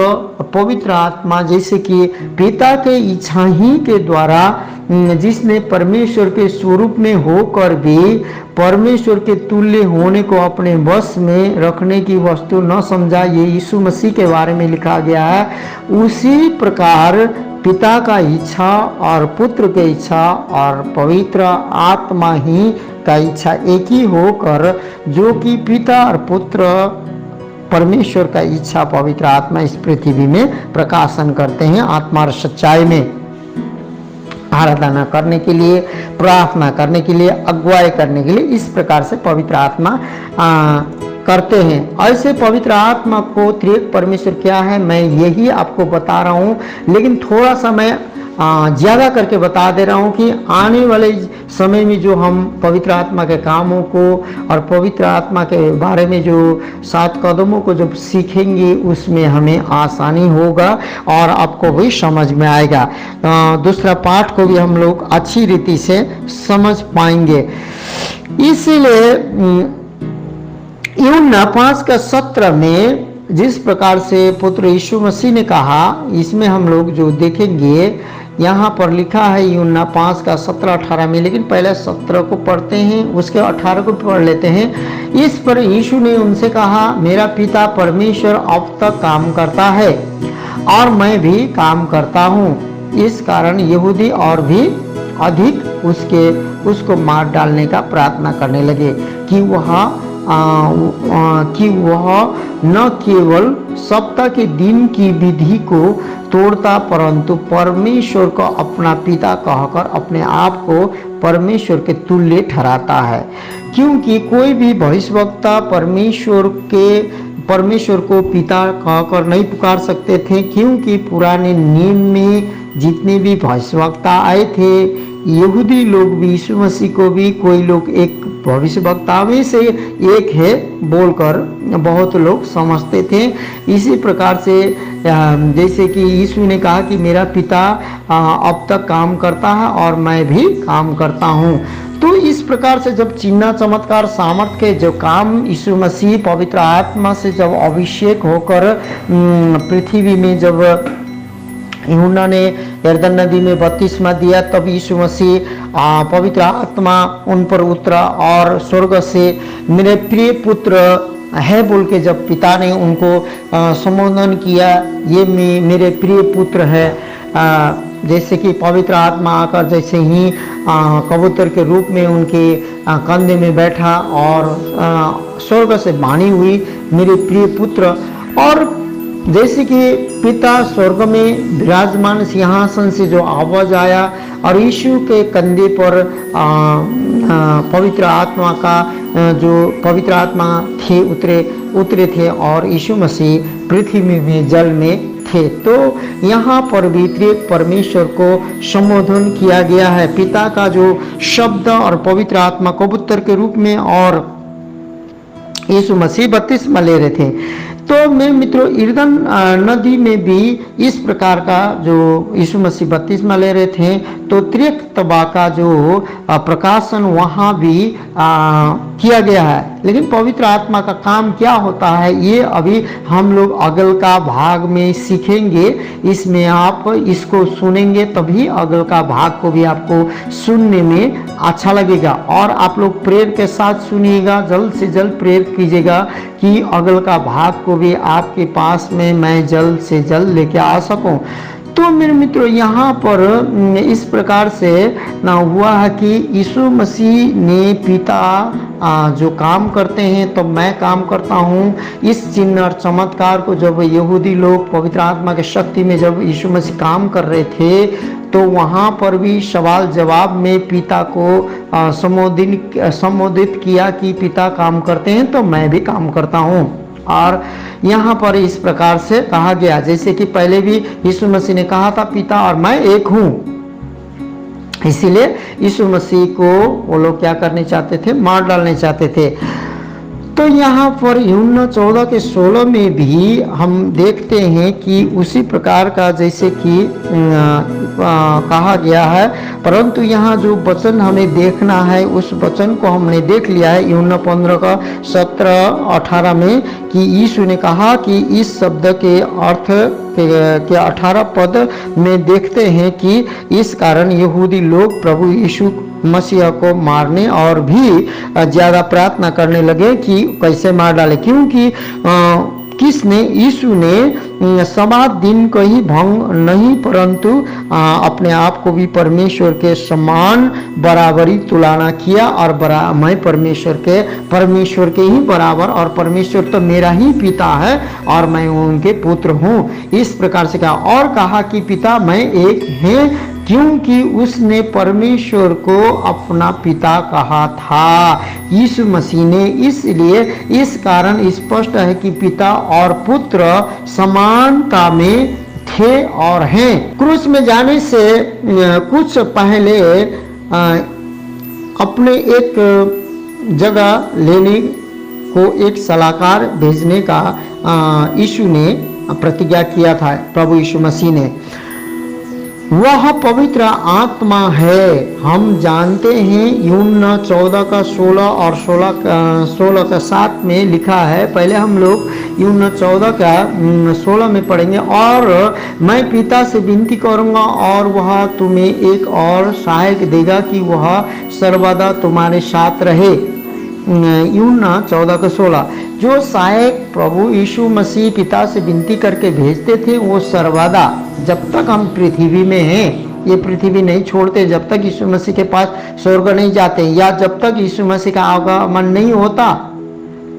पवित्र आत्मा, जैसे कि पिता के इच्छा ही के द्वारा, जिसने परमेश्वर के स्वरूप में होकर भी परमेश्वर के तुल्य होने को अपने वश में रखने की वस्तु न समझा, ये यीशु मसीह के बारे में लिखा गया है। उसी प्रकार पिता का इच्छा और पुत्र के इच्छा और पवित्र आत्मा ही का इच्छा एक ही होकर, जो कि पिता और पुत्र परमेश्वर का इच्छा पवित्र आत्मा इस पृथ्वी में प्रकाशन करते हैं। आत्मा और सच्चाई में आराधना करने के लिए, प्रार्थना करने के लिए, अगुवाई करने के लिए इस प्रकार से पवित्र आत्मा करते हैं। ऐसे पवित्र आत्मा को त्रिएक परमेश्वर क्या है, मैं यही आपको बता रहा हूँ, लेकिन थोड़ा सा मैं ज़्यादा करके बता दे रहा हूँ कि आने वाले समय में जो हम पवित्र आत्मा के कामों को और पवित्र आत्मा के बारे में जो 7 कदमों को जब सीखेंगे, उसमें हमें आसानी होगा और आपको भी समझ में आएगा। दूसरा पाठ को भी हम लोग अच्छी रीति से समझ पाएंगे। इसीलिए यूहन्ना 5:17 में जिस प्रकार से पुत्र यीशु मसीह ने कहा, इसमें हम लोग जो देखेंगे, यहाँ पर लिखा है यूहन्ना 5:17-18 में, लेकिन पहले 17 को पढ़ते हैं, उसके 18 को पढ़ लेते हैं। इस पर यीशु ने उनसे कहा, मेरा पिता परमेश्वर अब तक काम करता है और मैं भी काम करता हूँ। इस कारण यहूदी और भी अधिक उसको मार डालने का प्रार्थना करने लगे कि वह न केवल सप्ताह के दिन की विधि को तोड़ता, परंतु परमेश्वर को अपना पिता कहकर अपने आप को परमेश्वर के तुल्य ठहराता है। क्योंकि कोई भी भविष्यवक्ता परमेश्वर को पिता कहकर नहीं पुकार सकते थे, क्योंकि पुराने नियम में जितने भी भविष्यवक्ता आए थे, यहूदी लोग भी यीशु मसीह को भी कोई लोग एक भविष्यवक्ता में से एक है बोलकर बहुत लोग समझते थे। इसी प्रकार से जैसे कि यीशु ने कहा कि मेरा पिता अब तक काम करता है और मैं भी काम करता हूँ। तो इस प्रकार से जब चिन्ह चमत्कार सामर्थ के जो काम यीशु मसीह पवित्र आत्मा से जब अभिषेक होकर पृथ्वी में जब यूहन्ना ने यरदन नदी में बपतिस्मा दिया, तब यीशु मसीह पवित्र आत्मा उन पर उतरा और स्वर्ग से मेरे प्रिय पुत्र है बोल के जब पिता ने उनको संबोधन किया, ये मेरे प्रिय पुत्र है, जैसे कि पवित्र आत्मा आकर जैसे ही कबूतर के रूप में उनके कंधे में बैठा और स्वर्ग से वाणी हुई, मेरे प्रिय पुत्र। और जैसे कि पिता स्वर्ग में विराजमान सिंहासन से जो आवाज आया और यीशु के कंधे पर पवित्र आत्मा का जो पवित्र आत्मा थे उतरे थे और यीशु मसीह पृथ्वी में जल में थे। तो यहाँ पर भी त्रिएक परमेश्वर को संबोधन किया गया है। पिता का जो शब्द और पवित्र आत्मा कबूतर के रूप में और यीशु मसीह बपतिस्मा ले रहे थे। तो मेरे मित्रों, यरदन नदी में भी इस प्रकार का जो यीशु मसीह बपतिस्मा ले रहे थे, तो त्रित्वता का जो प्रकाशन वहाँ भी किया गया है। लेकिन पवित्र आत्मा का काम क्या होता है, ये अभी हम लोग अगल का भाग में सीखेंगे। इसमें आप इसको सुनेंगे तभी अगल का भाग को भी आपको सुनने में अच्छा लगेगा। और आप लोग प्रेयर के साथ सुनिएगा, जल्द से जल्द प्रेयर कीजिएगा कि अगल का भाग को भी आपके पास में मैं जल्द से जल्द लेके आ सकूं। तो मेरे मित्रों, यहाँ पर इस प्रकार से ना हुआ है कि यीशु मसीह ने पिता जो काम करते हैं तो मैं काम करता हूँ। इस चिन्ह और चमत्कार को जब यहूदी लोग पवित्र आत्मा के शक्ति में जब यीशु मसीह काम कर रहे थे, तो वहाँ पर भी सवाल जवाब में पिता को संबोधित किया कि पिता काम करते हैं तो मैं भी काम करता हूँ। और यहाँ पर इस प्रकार से कहा गया, जैसे कि पहले भी यीशु मसीह ने कहा था, पिता और मैं एक हूँ। इसीलिए यीशु मसीह को वो लोग क्या करने चाहते थे, मार डालने चाहते थे। तो यहाँ पर यूहन्ना 14:16 में भी हम देखते हैं कि उसी प्रकार का जैसे कि कहा गया है, परंतु यहाँ जो वचन हमें देखना है उस वचन को हमने देख लिया है। यूहन्ना 15:17-18 में कि यीशु ने कहा कि इस शब्द के अर्थ के 18 पद में देखते हैं कि इस कारण यहूदी लोग प्रभु यीशु मसीह को मारने और भी ज्यादा प्रार्थना करने लगे कि कैसे मार डाले, क्योंकि किसने, यीशु ने सवा दिन को ही भंग नहीं परंतु अपने आप को भी परमेश्वर के समान बराबरी तुलना किया और मैं परमेश्वर के ही बराबर, और परमेश्वर तो मेरा ही पिता है और मैं उनके पुत्र हूँ। इस प्रकार से कहा और कहा कि पिता मैं एक हैं, क्योंकि उसने परमेश्वर को अपना पिता कहा था यीशु मसीह ने। इसलिए इस कारण स्पष्ट है कि पिता और पुत्र समानता में थे और हैं। क्रूस में जाने से कुछ पहले अपने एक जगह लेने को एक सलाहकार भेजने का यीशु ने प्रतिज्ञा किया था, प्रभु यीशु मसीह ने। वह पवित्र आत्मा है। हम जानते हैं यूहन्ना 14:16 और 16:7 में लिखा है। पहले हम लोग यूहन्ना 14:16 में पढ़ेंगे। और मैं पिता से विनती करूंगा और वह तुम्हें एक और सहायक देगा कि वह सर्वदा तुम्हारे साथ रहे। यूहन्ना 14:16। जो सहायक प्रभु यीशु मसीह पिता से विनती करके भेजते थे, वो सर्वदा, जब तक हम पृथ्वी में हैं, ये पृथ्वी नहीं छोड़ते, जब तक यीशु मसीह के पास स्वर्ग नहीं जाते, या जब तक यीशु मसीह का आगमन नहीं होता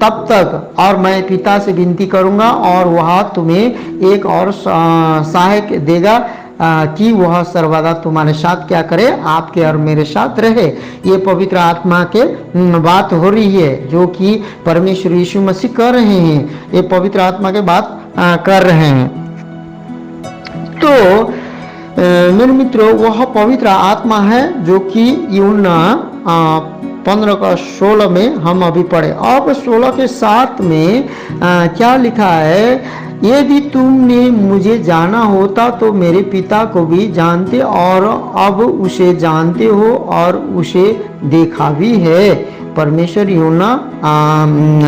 तब तक। और मैं पिता से विनती करूंगा और वह तुम्हें एक और सहायक देगा कि वह सर्वदा तुम्हारे साथ क्या करे, आपके और मेरे साथ रहे। ये पवित्र आत्मा के बात हो रही है जो कि परमेश्वर यीशु मसीह कर रहे हैं। ये पवित्र आत्मा के बात कर रहे हैं। तो मेरे मित्रों, वह पवित्र आत्मा है जो कि यूहन्ना 15:16 में हम अभी पढ़े। अब 16:7 में क्या लिखा है, यदि तुमने मुझे जाना होता तो मेरे पिता को भी जानते और अब उसे जानते हो और उसे देखा भी है। परमेश्वर यूहन्ना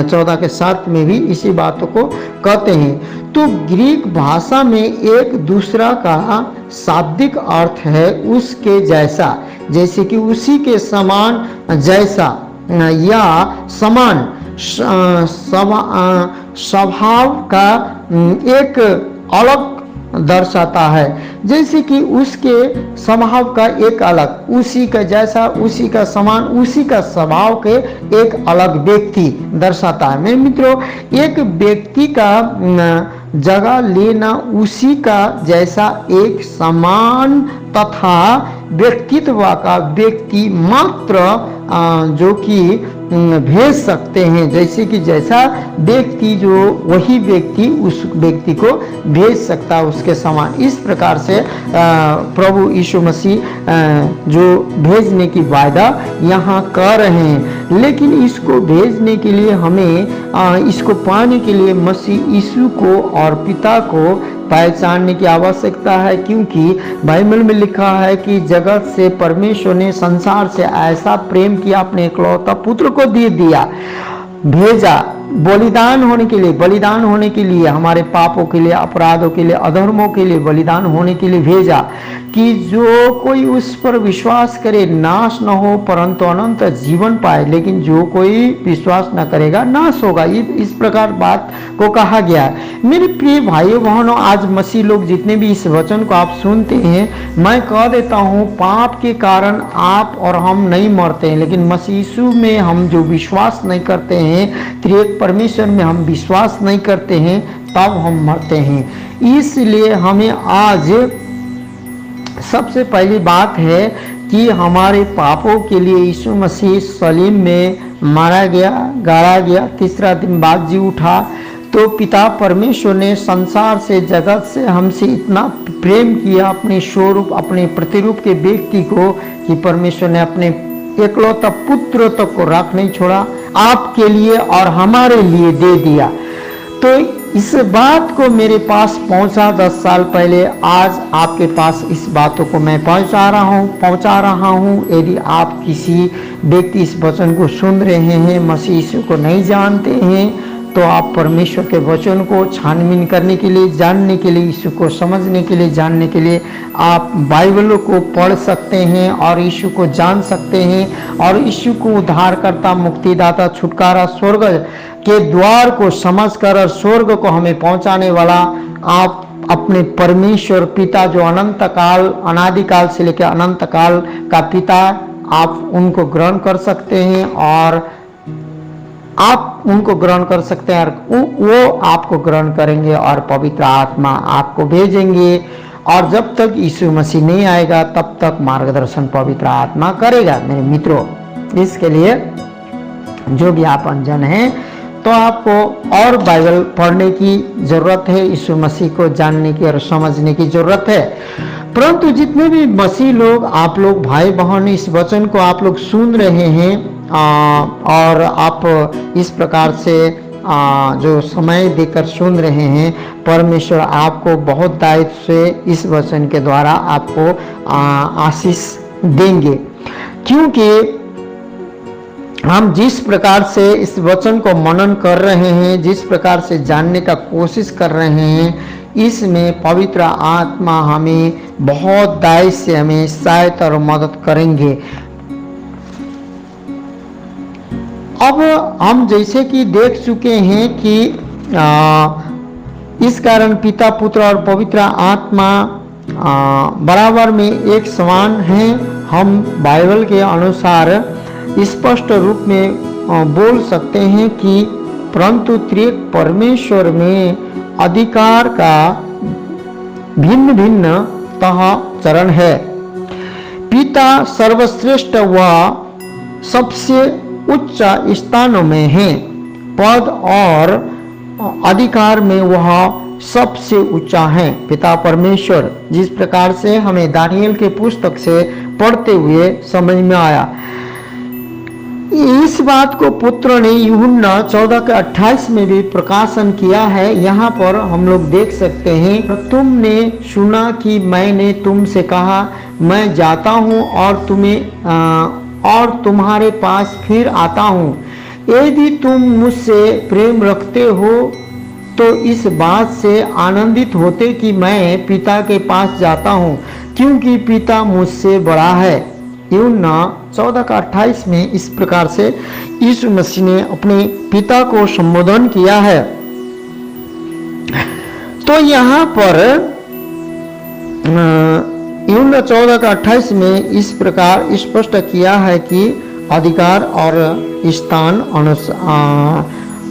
14:7 में भी इसी बातों को कहते हैं। तो ग्रीक भाषा में एक दूसरा का शाब्दिक अर्थ है उसके जैसा, जैसे कि उसी के समान, जैसा या समान स्वभाव का एक अलग दर्शाता है। जैसे कि उसके स्वभाव का एक अलग, उसी का जैसा, उसी का समान, उसी का स्वभाव के एक अलग व्यक्ति दर्शाता है। मेरे मित्रों, एक व्यक्ति का जगह लेना उसी का जैसा एक समान तथा व्यक्तित्व का व्यक्ति मात्र जो कि भेज सकते हैं। जैसे कि जैसा व्यक्ति जो वही व्यक्ति उस व्यक्ति को भेज सकता है उसके समान। इस प्रकार से प्रभु यीशु मसीह जो भेजने की वायदा यहाँ कर रहे हैं। लेकिन इसको भेजने के लिए हमें इसको पाने के लिए मसीह यीशु को और पिता को पहचानने की आवश्यकता है, क्योंकि बाइबल में लिखा है कि जगत से परमेश्वर ने संसार से ऐसा प्रेम किया, अपने इकलौता पुत्र को दे दिया, भेजा बलिदान होने के लिए हमारे पापों के लिए, अपराधों के लिए, अधर्मों के लिए बलिदान होने के लिए भेजा, कि जो कोई उस पर विश्वास करे नाश न हो परंतु अनंत जीवन पाए। लेकिन जो कोई विश्वास न करेगा नाश होगा। ये इस प्रकार बात को कहा गया है। मेरे प्रिय भाइयों बहनों, आज मसीह लोग जितने भी इस वचन को आप सुनते हैं, मैं कह देता हूँ पाप के कारण आप और हम नहीं मरते हैं, लेकिन मसीह यीशु में हम जो विश्वास नहीं करते हैं, त्रिएक परमेश्वर में हम विश्वास नहीं करते हैं, तब हम मरते हैं। इसलिए हमें आज सबसे पहली बात है कि हमारे पापों के लिए यीशु मसीह सलीम में मारा गया, गाड़ा गया, तीसरा दिन बाद जी उठा। तो पिता परमेश्वर ने संसार से, जगत से हमसे इतना प्रेम किया, अपने स्वरूप, अपने प्रतिरूप के व्यक्ति को, कि परमेश्वर ने अपने एकलौता पुत्र तक को रख नहीं छोड़ा, आपके लिए और हमारे लिए दे दिया। तो इस बात को मेरे पास पहुंचा 10 साल पहले, आज आपके पास इस बातों को मैं पहुंचा रहा हूं। यदि आप किसी व्यक्ति इस वचन को सुन रहे हैं, मसीह यीशु को नहीं जानते हैं, तो आप परमेश्वर के वचन को छानबीन करने के लिए, जानने के लिए, यीशु को समझने के लिए, जानने के लिए आप बाइबलों को पढ़ सकते हैं और यीशु को जान सकते हैं। और यीशु को उद्धारकर्ता, मुक्तिदाता, छुटकारा, स्वर्ग के द्वार को समझकर और स्वर्ग को हमें पहुंचाने वाला आप अपने परमेश्वर पिता, जो अनंत काल, अनादिकाल से लेकर अनंत काल का पिता, आप उनको ग्रहण कर सकते हैं और आप उनको ग्रहण कर सकते हैं और वो आपको ग्रहण करेंगे और पवित्र आत्मा आपको भेजेंगे। और जब तक यीशु मसीह नहीं आएगा तब तक मार्गदर्शन पवित्र आत्मा करेगा। मेरे मित्रों, इसके लिए जो भी आप अनजान हैं तो आपको और बाइबल पढ़ने की जरूरत है, यीशु मसीह को जानने की और समझने की जरूरत है। परंतु जितने भी मसीह लोग, आप लोग भाई बहन, इस वचन को आप लोग सुन रहे हैं और आप इस प्रकार से जो समय देकर सुन रहे हैं, परमेश्वर आपको बहुत दायित्व से इस वचन के द्वारा आपको आशीष देंगे। क्योंकि हम जिस प्रकार से इस वचन को मनन कर रहे हैं, जिस प्रकार से जानने का कोशिश कर रहे हैं, इसमें पवित्र आत्मा हमें बहुत दायित्व से हमें सहायता और मदद करेंगे। अब हम जैसे कि देख चुके हैं कि इस कारण पिता, पुत्र और पवित्र आत्मा बराबर में एक समान हैं। हम बाइबल के अनुसार स्पष्ट रूप में बोल सकते हैं कि परंतु त्रिएक परमेश्वर में अधिकार का भिन्न भिन्न चरण है। पिता सर्वश्रेष्ठ व सबसे उच्च स्थानों में है, पद और अधिकार में वह सबसे ऊंचा है। पिता परमेश्वर, जिस प्रकार से हमें दानिएल के पुस्तक से पढ़ते हुए समझ में आया, इस बात को पुत्र ने यूहन्ना 14:28 में भी प्रकाशन किया है। यहाँ पर हम लोग देख सकते हैं, तुमने सुना कि मैंने तुमसे कहा, मैं जाता हूँ और तुम्हारे पास फिर आता हूँ। यदि तुम मुझसे प्रेम रखते हो तो इस बात से आनंदित होते कि मैं पिता के पास जाता हूँ, क्योंकि पिता मुझसे बड़ा है। यूहन्ना 14:28 में इस प्रकार से यीशु मसीह ने अपने पिता को संबोधन किया है। तो यहाँ पर यूहन्ना 14:28 में इस प्रकार स्पष्ट किया है कि अधिकार और स्थान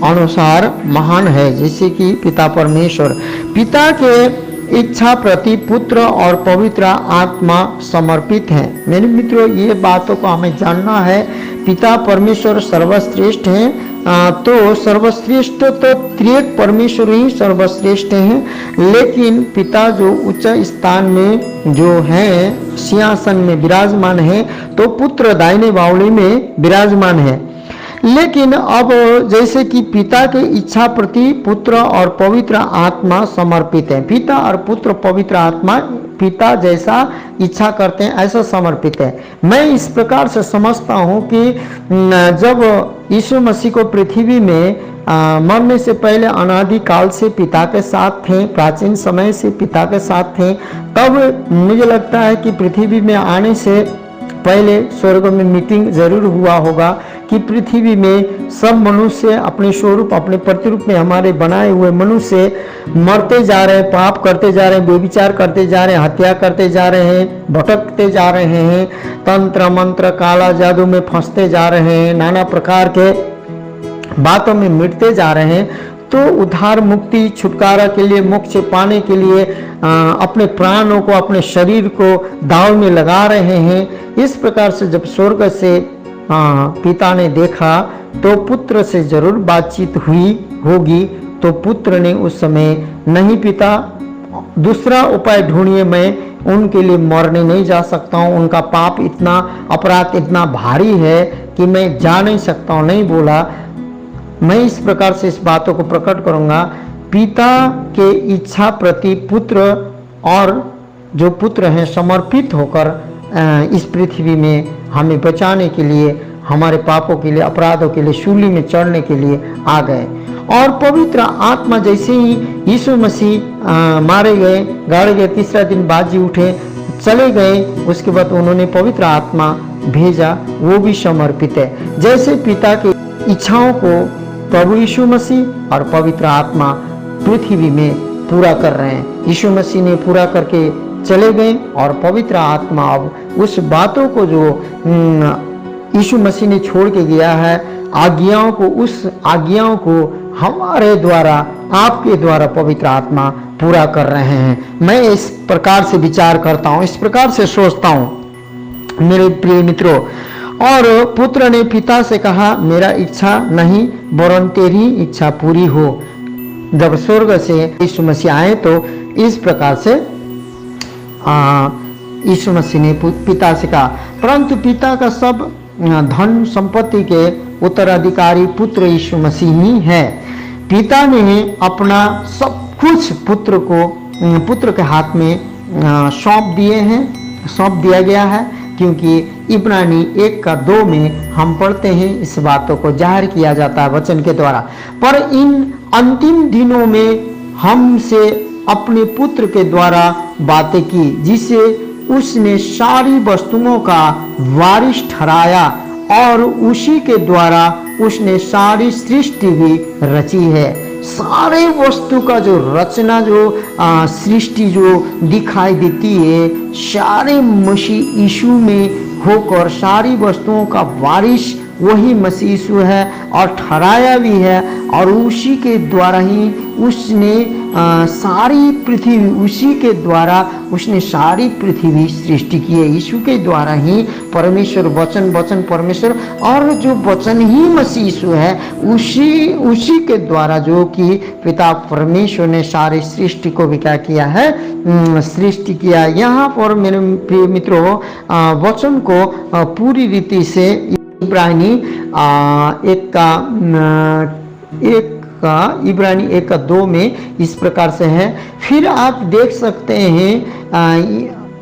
अनुसार महान है, जैसे कि पिता परमेश्वर, पिता के इच्छा प्रति पुत्र और पवित्र आत्मा समर्पित है। मेरे मित्रों, ये बातों को हमें जानना है। पिता परमेश्वर सर्वश्रेष्ठ है, तो सर्वश्रेष्ठ तो त्रिएक परमेश्वर ही सर्वश्रेष्ठ हैं, लेकिन पिता जो उच्च स्थान में जो है, सिंहासन में विराजमान है, तो पुत्र दाहिने बावली में विराजमान है। लेकिन अब जैसे कि पिता के इच्छा प्रति पुत्र और पवित्र आत्मा समर्पित है। पिता और पुत्र पवित्र आत्मा पिता जैसा इच्छा करते हैं ऐसा समर्पित है। मैं इस प्रकार से समझता हूँ कि जब यीशु मसीह को पृथ्वी में मरने से पहले अनादि काल से पिता के साथ थे, प्राचीन समय से पिता के साथ थे, तब मुझे लगता है कि पृथ्वी में आने से पहले स्वर्ग में मीटिंग जरूर हुआ होगा कि पृथ्वी में सब मनुष्य अपने स्वरूप अपने प्रतिरूप में हमारे बनाए हुए मनुष्य मरते जा रहे हैं, पाप करते जा रहे हैं, व्यभिचार करते जा रहे हैं, हत्या करते जा रहे हैं, भटकते जा रहे हैं, तंत्र मंत्र काला जादू में फंसते जा रहे हैं, नाना प्रकार के बातों में मिटते जा रहे हैं। तो उद्धार मुक्ति छुटकारा के लिए, मोक्ष पाने के लिए अपने प्राणों को, अपने शरीर को दांव में लगा रहे हैं। इस प्रकार से जब स्वर्ग से पिता ने देखा तो पुत्र से जरूर बातचीत हुई होगी। तो पुत्र ने उस समय, नहीं पिता, दूसरा उपाय ढूंढिए, मैं उनके लिए मरने नहीं जा सकता हूँ, उनका पाप इतना, अपराध इतना भारी है कि मैं जा नहीं सकता हूँ, नहीं बोला। मैं इस प्रकार से इस बातों को प्रकट करूंगा। पिता के इच्छा प्रति पुत्र और जो पुत्र हैं समर्पित होकर इस पृथ्वी में हमें बचाने के लिए, हमारे पापों के लिए, अपराधों के लिए शूली में चढ़ने के लिए आ गए। और पवित्र आत्मा जैसे ही यीशु मसीह मारे गए, गाड़े गए, तीसरा दिन बाजी उठे, चले गए, उसके बाद उन्होंने पवित्र आत्मा भेजा, वो भी समर्पित है। जैसे पिता की इच्छाओं को प्रभु यीशु मसीह और पवित्र आत्मा पृथ्वी में पूरा कर रहे हैं। यीशु मसीह ने पूरा करके चले गए और पवित्र आत्मा अब उस बातों को जो यीशु मसीह ने छोड़ के गया है, आज्ञाओं को, उस आज्ञाओं को हमारे द्वारा, आपके द्वारा पवित्र आत्मा पूरा कर रहे हैं। मैं इस प्रकार से विचार करता हूँ, इस प्रकार से सोचता हूँ मेरे प्रिय मित्रों। और पुत्र ने पिता से कहा, मेरा इच्छा नहीं वरन तेरी इच्छा पूरी हो। जब स्वर्ग से यीशु मसीह आए तो इस प्रकार से यीशु मसीह ने पिता से कहा, परंतु पिता का सब धन संपत्ति के उत्तराधिकारी पुत्र यीशु मसीह ही है। पिता ने अपना सब कुछ पुत्र के हाथ में सौंप दिया गया है, क्योंकि इब्रानी 1:2 में हम पढ़ते हैं, इस बातों को जाहिर किया जाता है वचन के द्वारा। पर इन अंतिम दिनों में हमसे अपने पुत्र के द्वारा बातें की, जिसे उसने सारी वस्तुओं का वारिस ठहराया और उसी के द्वारा उसने सारी सृष्टि भी रची है। सारे वस्तु का जो रचना, जो सृष्टि जो दिखाई देती है, सारे मसीह यीशु में होकर सारी वस्तुओं का वारिस वही मसीह यीशु है और ठहराया भी है। और उसी के द्वारा ही उसने सारी पृथ्वी, उसी के द्वारा उसने सारी पृथ्वी सृष्टि की है। यीशु के द्वारा ही परमेश्वर वचन परमेश्वर, और जो वचन ही मसीह यीशु है, उसी के द्वारा जो कि पिता परमेश्वर ने सारी सृष्टि को भी क्या किया है, सृष्टि किया। यहाँ पर मेरे प्रिय मित्रों, वचन को पूरी रीति से इब्रानी 1:2 में इस प्रकार से है। फिर आप देख सकते हैं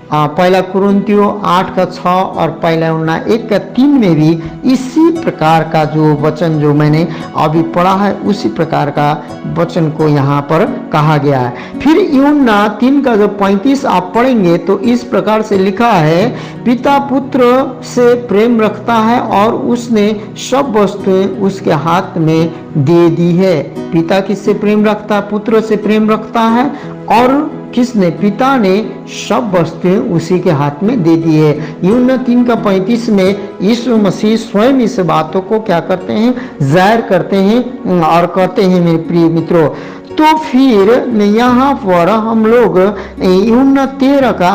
पहला कुरिन्थियों 8:6 और पहला यूहन्ना 1:3 में भी इसी प्रकार का जो वचन जो मैंने अभी पढ़ा है, उसी प्रकार का वचन को यहाँ पर कहा गया है। फिर यूहन्ना 3:35 आप पढ़ेंगे तो इस प्रकार से लिखा है, पिता पुत्र से प्रेम रखता है और उसने सब वस्तुएं उसके हाथ में दे दी है। पिता किससे प्रेम रखता है? पुत्र से प्रेम रखता है। और किसने? पिता ने सब वस्तुएं उसी के हाथ में दे दी है। यूहन्ना 3:35 में यीशु मसीह स्वयं इस बातों को क्या करते हैं? जाहिर करते हैं और कहते हैं मेरे प्रिय मित्रों। तो फिर यहाँ पर हम लोग यूहन्ना 13 का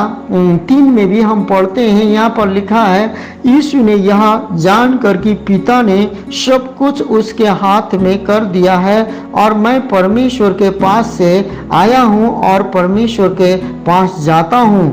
3 में भी हम पढ़ते हैं, यहाँ पर लिखा है, यीशु ने यह जानकर कि पिता ने सब कुछ उसके हाथ में कर दिया है और मैं परमेश्वर के पास से आया हूँ और परमेश्वर के पास जाता हूँ।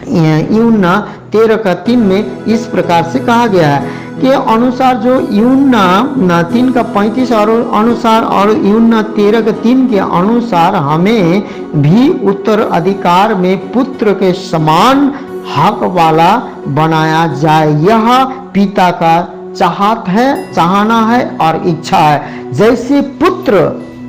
यूहन्ना 13 का 3 में इस प्रकार से कहा गया है के अनुसार, जो यूहन्ना 3 का 35 और अनुसार और यूहन्ना 13 के 3 के अनुसार हमें भी उत्तराधिकार में पुत्र के समान हक वाला बनाया जाए। यह पिता का चाहना है और इच्छा है। जैसे पुत्र,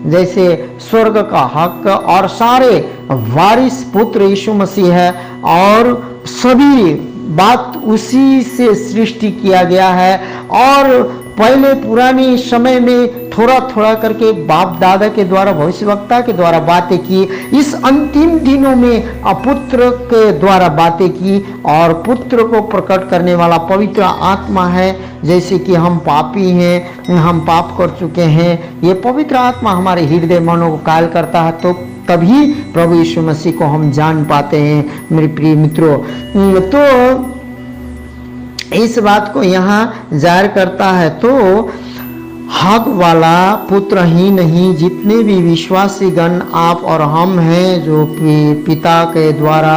जैसे स्वर्ग का हक और सारे वारिस पुत्र यीशु मसीह है और सभी बात उसी से सृष्टि किया गया है और पहले पुराने समय में थोड़ा थोड़ा करके बाप दादा के द्वारा, भविष्यवक्ता के द्वारा बातें की, इस अंतिम दिनों में पुत्र के द्वारा बातें की और पुत्र को प्रकट करने वाला पवित्र आत्मा है। जैसे कि हम पापी हैं, हम पाप कर चुके हैं, ये पवित्र आत्मा हमारे हृदय मनों को कायल करता है, तो तभी प्रभु यीशु मसीह को हम जान पाते हैं। मेरे प्रिय मित्रों, तो इस बात को यहाँ जाहिर करता है, तो हक वाला पुत्र ही नहीं, जितने भी विश्वासी गण आप और हम हैं, जो पिता के द्वारा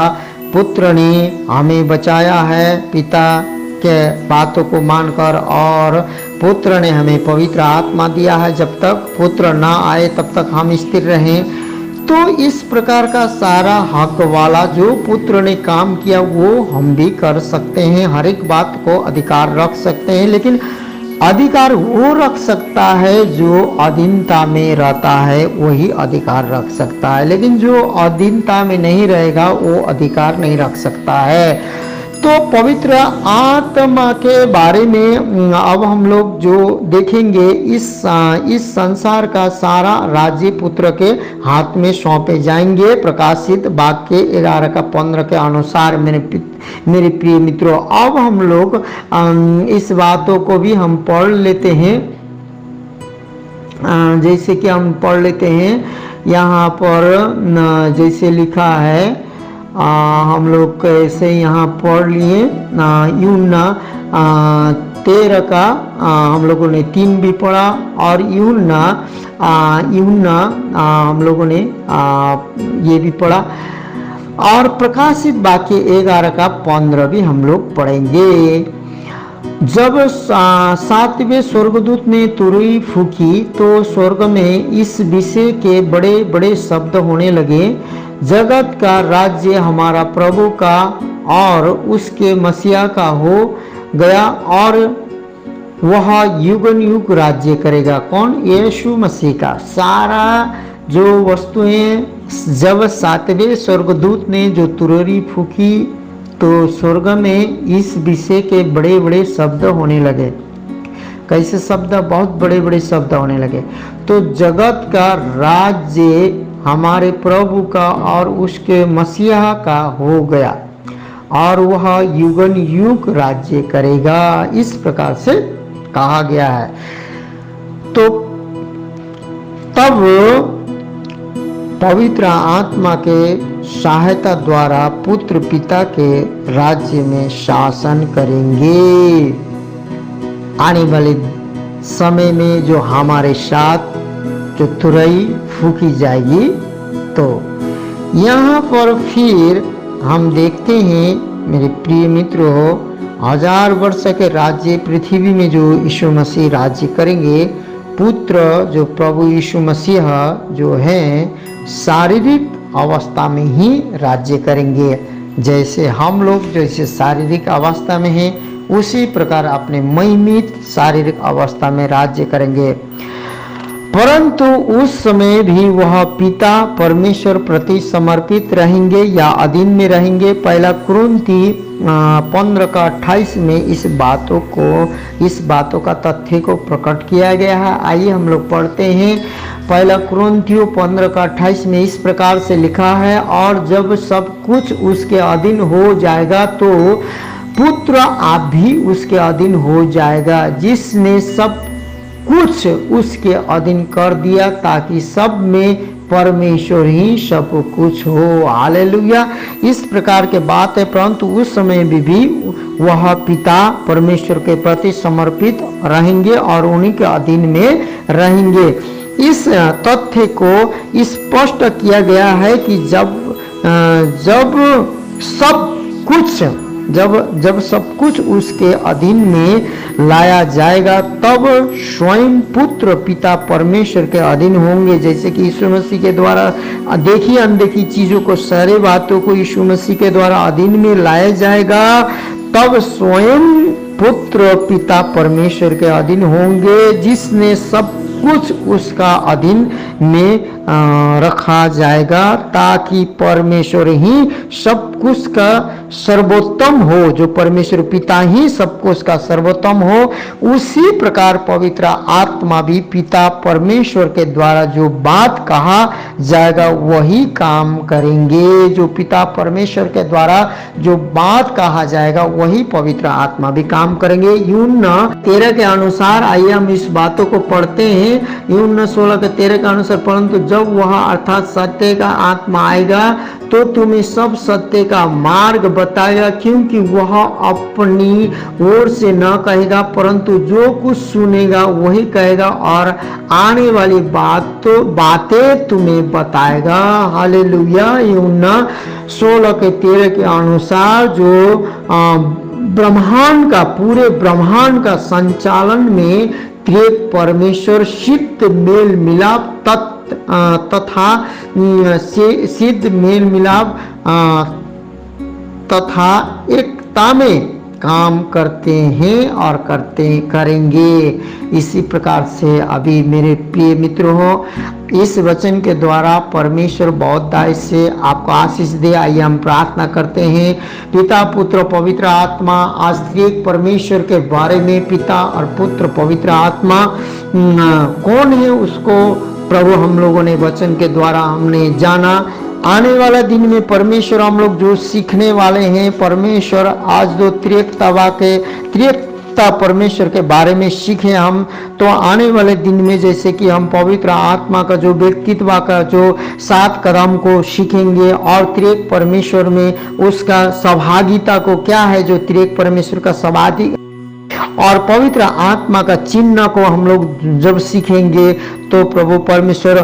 पुत्र ने हमें बचाया है, पिता के बातों को मानकर, और पुत्र ने हमें पवित्र आत्मा दिया है। जब तक पुत्र ना आए तब तक हम स्थिर रहें। तो इस प्रकार का सारा हक वाला जो पुत्र ने काम किया वो हम भी कर सकते हैं। हर एक बात को अधिकार रख सकते हैं, लेकिन अधिकार वो रख सकता है जो अधीनता में रहता है, वही अधिकार रख सकता है, लेकिन जो अधीनता में नहीं रहेगा वो अधिकार नहीं रख सकता है। तो पवित्र आत्मा के बारे में अब हम लोग जो देखेंगे, इस संसार का सारा राज्य पुत्र के हाथ में सौंपे जाएंगे। प्रकाशित वाक्य 11 का 15 के अनुसार मेरे प्रिय मित्रों, अब हम लोग इस बातों को भी हम पढ़ लेते हैं। जैसे कि हम पढ़ लेते हैं यहाँ पर, जैसे लिखा है, हम लोग कैसे यहाँ पढ़ लिए, यूहन्ना 13 का हम लोगों ने 3 भी पढ़ा और यूहन्ना हम लोगों ने ये भी पढ़ा, और प्रकाशित वाक्य 11 का 15 भी हम लोग पढ़ेंगे। जब 7वें स्वर्गदूत ने तुरही फूकी तो स्वर्ग में इस विषय के बड़े बड़े शब्द होने लगे, जगत का राज्य हमारा प्रभु का और उसके मसीहा का हो गया और वह युगन युग राज्य करेगा। कौन? यीशु मसीह का। सारा जो वस्तुएं, जब 7वें स्वर्गदूत ने जो तुरही फूकी तो स्वर्ग में इस विषय के बड़े बड़े शब्द होने लगे। कैसे शब्द? बहुत बड़े बड़े शब्द होने लगे। तो जगत का राज्य हमारे प्रभु का और उसके मसीहा का हो गया और वह युगन युग राज्य करेगा, इस प्रकार से कहा गया है। तो तब पवित्र आत्मा के सहायता द्वारा पुत्र पिता के राज्य में शासन करेंगे। आने वाले समय में जो हमारे साथ जो तुरही फूकी जाएगी, तो यहाँ पर फिर हम देखते हैं मेरे प्रिय मित्रों, 1000 वर्ष के राज्य पृथ्वी में जो यीशु मसीह राज्य करेंगे, पुत्र जो प्रभु यीशु मसीह जो हैं शारीरिक अवस्था में ही राज्य करेंगे। जैसे हम लोग जैसे शारीरिक अवस्था में हैं, उसी प्रकार अपने महिमित शारीरिक अवस्था में राज्य करेंगे। परंतु उस समय भी वह पिता परमेश्वर प्रति समर्पित रहेंगे या अधीन में रहेंगे। पहला कुरिन्थी 15 का 28 में इस बातों का तथ्य को प्रकट किया गया है। आइए हम लोग पढ़ते हैं। पहला कुरिन्थियों 15 का 28 में इस प्रकार से लिखा है, और जब सब कुछ उसके अधीन हो जाएगा तो पुत्र आप भी उसके अधीन हो जाएगा, जिसने सब कुछ उसके अधीन कर दिया, ताकि सब में परमेश्वर ही सब कुछ हो। हालेलुया। इस प्रकार के बात है, परंतु उस समय भी वह पिता परमेश्वर के प्रति समर्पित रहेंगे और उन्हीं के अधीन में रहेंगे। इस तथ्य को स्पष्ट किया गया है कि जब सब कुछ उसके अधीन में लाया जाएगा, तब स्वयं पुत्र पिता परमेश्वर के अधीन होंगे। जैसे कि यीशु मसीह के द्वारा देखी अनदेखी चीजों को, सारे बातों को यीशु मसीह के द्वारा अधीन में लाया जाएगा, तब स्वयं पुत्र पिता परमेश्वर के अधीन होंगे, जिसने सब कुछ उसका अधीन में रखा जाएगा, ताकि परमेश्वर ही सब कुछ का सर्वोत्तम हो। जो परमेश्वर पिता ही सब कुछ का सर्वोत्तम हो, उसी प्रकार पवित्र आत्मा भी पिता परमेश्वर के द्वारा जो बात कहा जाएगा वही काम करेंगे। जो पिता परमेश्वर के द्वारा जो बात कहा जाएगा वही पवित्र आत्मा भी काम करेंगे। यूहन्ना 13 के अनुसार आइए हम इस बातों को पढ़ते हैं। यूहन्ना 16 के 13 के अनुसार, परंतु जब वह अर्थात सत्य का आत्मा आएगा तो तुम्हें सब सत्य का मार्ग बताएगा, क्योंकि वह अपनी ओर से न कहेगा, परंतु जो कुछ सुनेगा वही कहेगा और आने वाली बातें तुम्हें बताएगा। हालेलुया। यूहन्ना 16 के 13 के अनुसार जो ब्रह्मांड का, पूरे ब्रह्मांड का संचालन में त्रिएक परमेश्वर सिद्ध मेल मिलाप तथा सिद्ध मेल मिलाप तथा एकता में काम करते हैं और करेंगे। इसी प्रकार से अभी मेरे प्रिय मित्रों हो, इस वचन के द्वारा परमेश्वर बहुतायत से आपको आशीष दे। आइए हम प्रार्थना करते हैं। पिता पुत्र पवित्र आत्मा, आज त्रिएक परमेश्वर के बारे में पिता और पुत्र पवित्र आत्मा कौन है उसको प्रभु हम लोगों ने वचन के द्वारा हमने जाना। आने वाला दिन में परमेश्वर हम लोग जो सीखने वाले हैं, परमेश्वर आज जो त्रिएकता परमेश्वर के बारे में सीखे हम, तो आने वाले दिन में जैसे कि हम पवित्र आत्मा का जो व्यक्तित्व का जो 7 कदम को सीखेंगे और त्रिएक परमेश्वर में उसका सहभागिता को क्या है, जो त्रिएक परमेश्वर का सहभागी और पवित्र आत्मा का चिन्ह को हम लोग जब सीखेंगे, तो प्रभु परमेश्वर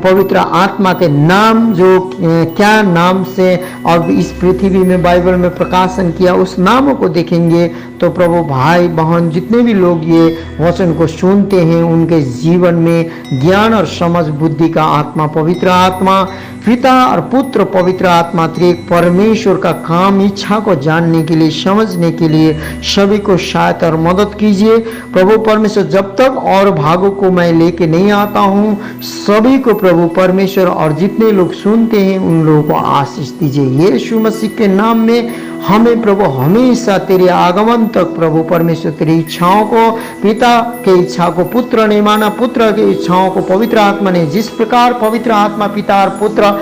पवित्र आत्मा के नाम जो क्या नाम से और इस पृथ्वी में बाइबल में प्रकाशन किया उस नामों को देखेंगे, तो प्रभु भाई बहन जितने भी लोग ये वचन को सुनते हैं उनके जीवन में ज्ञान और समझ बुद्धि का आत्मा पवित्र आत्मा पिता और पुत्र पवित्र आत्मा त्रिएक परमेश्वर का काम इच्छा को जानने के लिए, समझने के लिए सभी को सहायता और मदद कीजिए। प्रभु परमेश्वर जब तक और भागों को मैं लेके नहीं आता हूँ, सभी को प्रभु परमेश्वर और जितने लोग सुनते हैं उन लोगों को आशीष दीजिए। यीशु मसीह के नाम में हमें प्रभु हमेशा तेरे आगमन तक प्रभु परमेश्वर तेरी इच्छाओं को, पिता के इच्छा को पुत्र ने माना, पुत्र की इच्छाओं को पवित्र आत्मा ने, जिस प्रकार पवित्र आत्मा पिता और पुत्र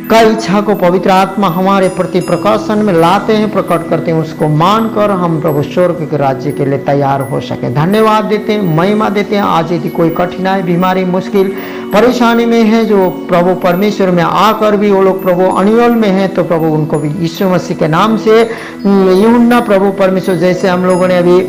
का इच्छा को पवित्र आत्मा हमारे प्रति प्रकाशन में लाते हैं, प्रकट करते हैं, उसको मानकर हम प्रभु स्वर्ग के राज्य के लिए तैयार हो सके। धन्यवाद देते हैं, महिमा देते हैं। आज यदि कोई कठिनाई, बीमारी, मुश्किल, परेशानी में है, जो प्रभु परमेश्वर में आकर भी वो लोग प्रभु अनियल में है, तो प्रभु उनको भी यीशु मसीह के नाम से यूहन्ना प्रभु परमेश्वर जैसे हम लोगों ने अभी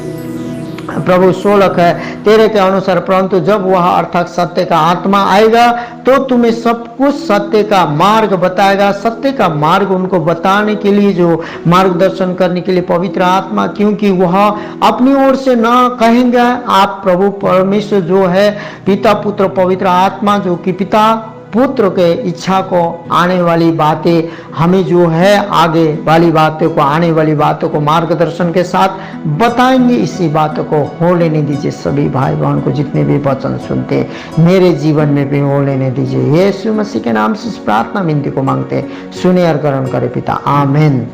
प्रभु 16 है 13 के अनुसार, परंतु जब वह अर्थात सत्य का आत्मा आएगा तो तुम्हें सब कुछ सत्य का मार्ग बताएगा। सत्य का मार्ग उनको बताने के लिए, जो मार्गदर्शन करने के लिए पवित्र आत्मा, क्योंकि वह अपनी ओर से ना कहेंगे। आप प्रभु परमेश्वर जो है पिता पुत्र पवित्र आत्मा, जो कि पिता पुत्र के इच्छा को आने वाली बातें हमें जो है आगे वाली बातों को, आने वाली बातों को मार्गदर्शन के साथ बताएंगे। इसी बातों को हो लेने दीजिए सभी भाई बहन को, जितने भी वचन सुनते मेरे जीवन में भी हो लेने दीजिए। यीशु मसीह के नाम से इस प्रार्थना विनती को मांगते, सुने और ग्रहण करे पिता, आमीन।